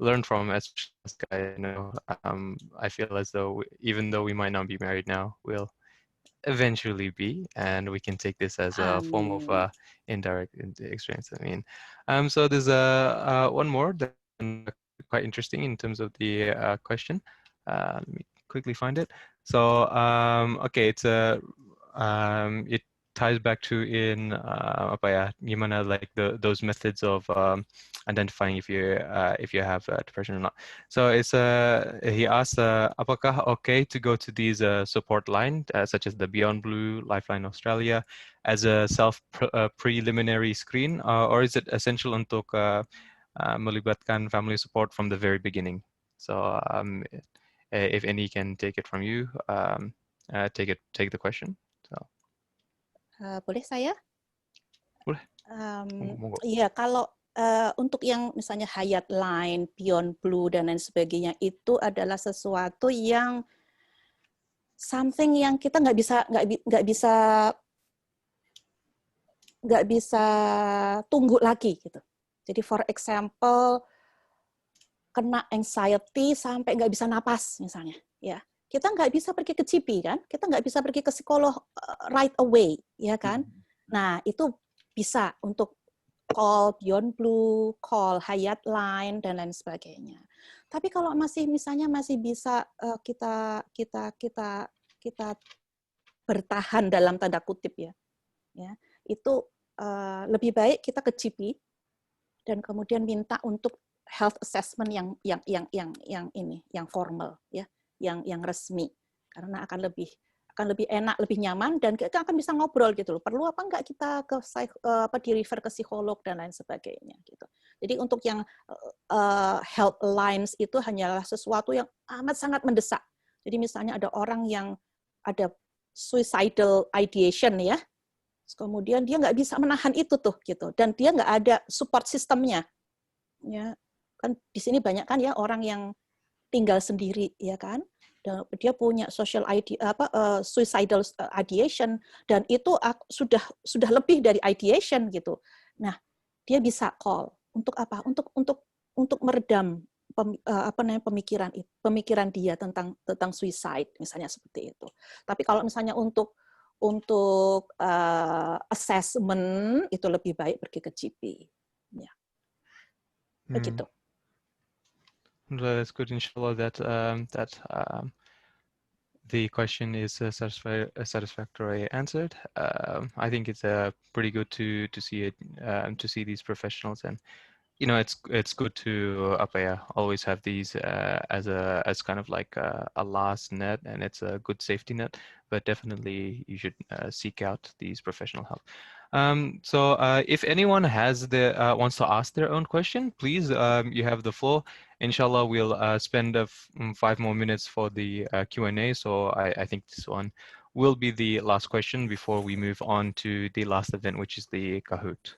learn from as guys. I feel as though even though we might not be married now, we'll eventually be, and we can take this as a form of indirect experience. I mean, so there's one more that quite interesting in terms of the question. Let me quickly find it. So okay, it's it ties back to in gimana like those methods of identifying if you have depression or not. So it's he asked apakah okay to go to these support line such as the Beyond Blue, Lifeline Australia as a preliminary screen, or is it essential untuk melibatkan family support from the very beginning? So if any can take it from you, take the question. So. Boleh saya? Boleh. Iya, kalau untuk yang misalnya Hayat Line, Beyond Blue dan lain sebagainya, itu adalah sesuatu yang something yang kita nggak bisa tunggu lagi gitu. Jadi for example kena anxiety sampai nggak bisa napas misalnya, ya. Kita nggak bisa pergi ke GP kan, kita nggak bisa pergi ke psikolog right away, ya kan? Nah itu bisa untuk call Beyond Blue, call Hayat Line dan lain sebagainya. Tapi kalau masih bisa kita bertahan dalam tanda kutip ya itu lebih baik kita ke GP dan kemudian minta untuk health assessment yang formal ya. Yang resmi, karena akan lebih enak, lebih nyaman, dan kita akan bisa ngobrol gitu loh. Perlu apa enggak kita di refer ke psikolog dan lain sebagainya gitu. Jadi untuk yang health lines itu hanyalah sesuatu yang amat sangat mendesak. Jadi misalnya ada orang yang ada suicidal ideation ya, kemudian dia nggak bisa menahan itu tuh gitu, dan dia nggak ada support sistemnya. Ya kan di sini banyak kan ya orang yang tinggal sendiri ya kan. Dan dia punya suicidal ideation dan itu sudah lebih dari ideation gitu. Nah, dia bisa call untuk apa? Untuk meredam pemikiran dia tentang suicide misalnya seperti itu. Tapi kalau misalnya untuk assessment itu lebih baik pergi ke GP. Ya. Begitu. That's good. Inshallah that the question is satisfactorily answered. I think it's pretty good to see it, to see these professionals, and you know, it's good to always have these as kind of like a last net, and it's a good safety net. But definitely you should seek out these professional help. So if anyone has wants to ask their own question, please, you have the floor. Inshallah, we'll spend 5 more minutes for the Q&A. So I think this one will be the last question before we move on to the last event, which is the Kahoot.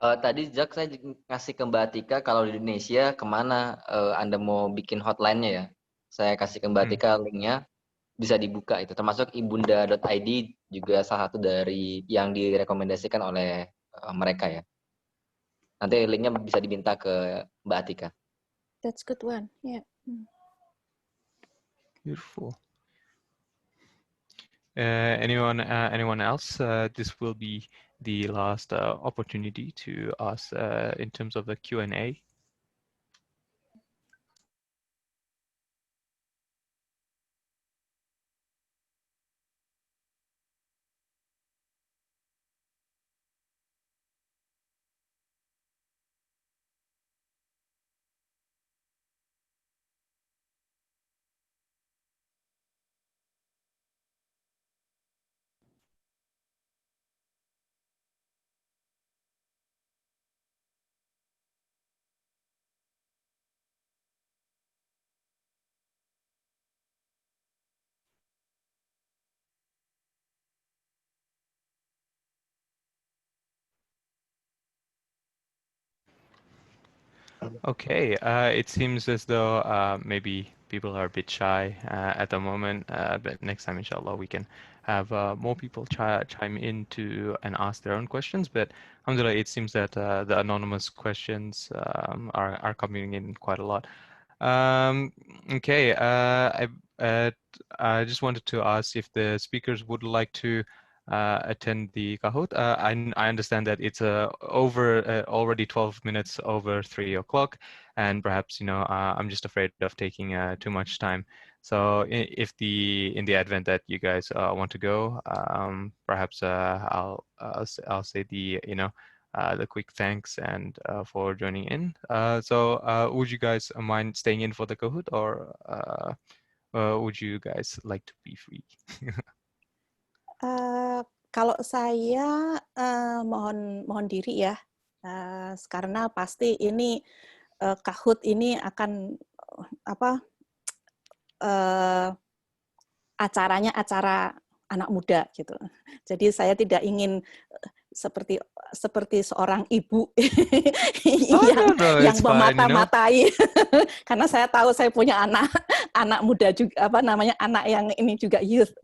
Tadi Jack saya ngasih ke Mbak Atika kalau di Indonesia kemana Anda mau bikin hotline-nya ya. Saya kasih ke Mbak Atika linknya, bisa dibuka itu. Termasuk ibunda.id juga salah satu dari yang direkomendasikan oleh mereka ya. Nanti linknya bisa diminta ke Mbak Atika. That's good one. Yeah. Beautiful. Anyone else? This will be the last opportunity to ask in terms of the Q&A. Okay, it seems as though maybe people are a bit shy at the moment, but next time, inshallah, we can have more people chime in to and ask their own questions. But alhamdulillah, it seems that the anonymous questions are coming in quite a lot. Okay, I just wanted to ask if the speakers would like to attend the Kahoot. I understand that it's already 12 minutes over 3 o'clock, and perhaps, you know, I'm just afraid of taking too much time. So if in the event that you guys want to go, perhaps I'll say the, you know, the quick thanks and for joining in. So would you guys mind staying in for the Kahoot, or would you guys like to be free? Kalau saya mohon diri ya, karena pasti ini Kahoot ini akan acaranya acara anak muda gitu. Jadi saya tidak ingin seperti seorang ibu yang memata-matai, karena saya tahu saya punya anak muda juga, anak yang ini juga youth,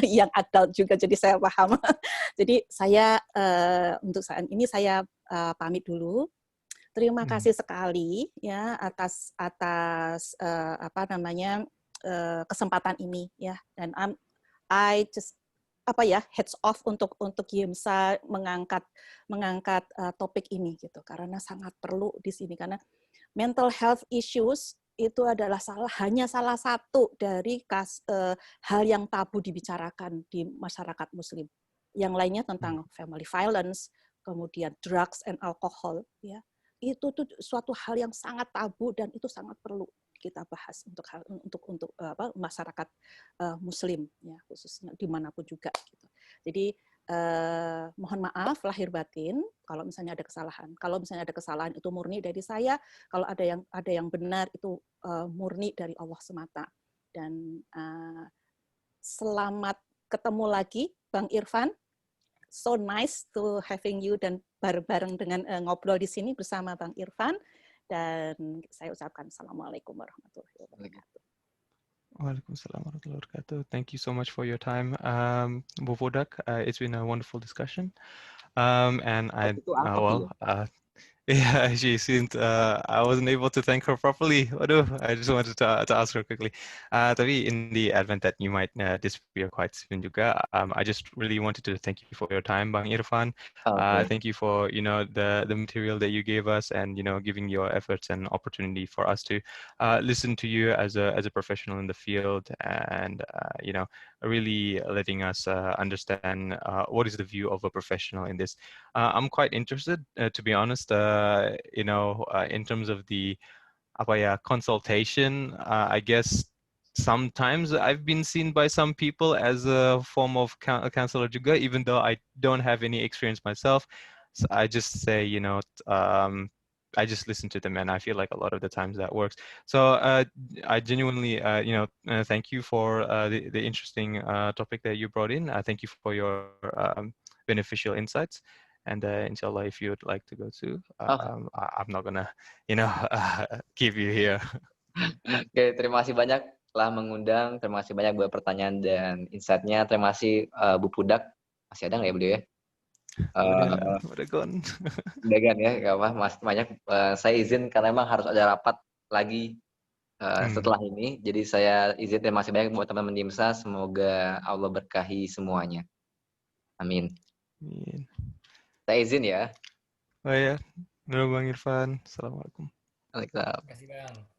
yang adult juga, jadi saya paham. Jadi saya untuk saat ini saya pamit dulu. Terima kasih sekali ya atas kesempatan ini ya, dan I just heads off untuk Yimsa mengangkat topik ini gitu, karena sangat perlu di sini, karena mental health issues itu adalah hanya salah satu dari hal yang tabu dibicarakan di masyarakat Muslim. Yang lainnya tentang family violence, kemudian drugs and alcohol, ya itu tuh suatu hal yang sangat tabu dan itu sangat perlu kita bahas untuk masyarakat Muslim ya, khususnya dimanapun juga gitu. Jadi mohon maaf lahir batin kalau misalnya ada kesalahan. Kalau misalnya ada kesalahan itu murni dari saya, kalau ada yang benar itu murni dari Allah semata. Dan selamat ketemu lagi Bang Irfan. So nice to having you dan bareng dengan ngobrol di sini bersama Bang Irfan. Dan saya ucapkan Assalamualaikum warahmatullahi wabarakatuh. Waalaikumsalam warahmatullahi wabarakatuh. Thank you so much for your time, Bu Bodak. It's been a wonderful discussion. And Yeah, she seemed, I wasn't able to thank her properly. Waduh, I just wanted to ask her quickly. Tapi in the event that you might disappear quite soon juga, I just really wanted to thank you for your time, Bang Irfan. Oke. Thank you for, the material that you gave us and, giving your efforts and opportunity for us to listen to you as a professional in the field and, really letting us understand what is the view of a professional in this. I'm quite interested, to be honest, in terms of the apa ya, consultation. I guess sometimes I've been seen by some people as a form of counselor juga, even though I don't have any experience myself. So I just say, I just listen to them, and I feel like a lot of the times that works. So I genuinely, thank you for the interesting topic that you brought in. Thank you for your beneficial insights. And inshallah, if you would like to go to, Oh, I'm not gonna, keep you here. oke, terima kasih banyak telah mengundang. Terima kasih banyak buat pertanyaan dan insight-nya. Terima kasih Bu Pudak. Masih ada nggak ya beliau ya? Udah gone. Udah kan ya, nggak apa, Mas. Banyak. Saya izin karena memang harus ada rapat lagi setelah ini. Jadi saya izin. Terima kasih banyak buat teman-teman Dimsa. Semoga Allah berkahi semuanya. Amin. Amin. Saya izin ya. Oh ya, Bang Irfan. Assalamualaikum. Waalaikumsalam. Terima kasih Bang.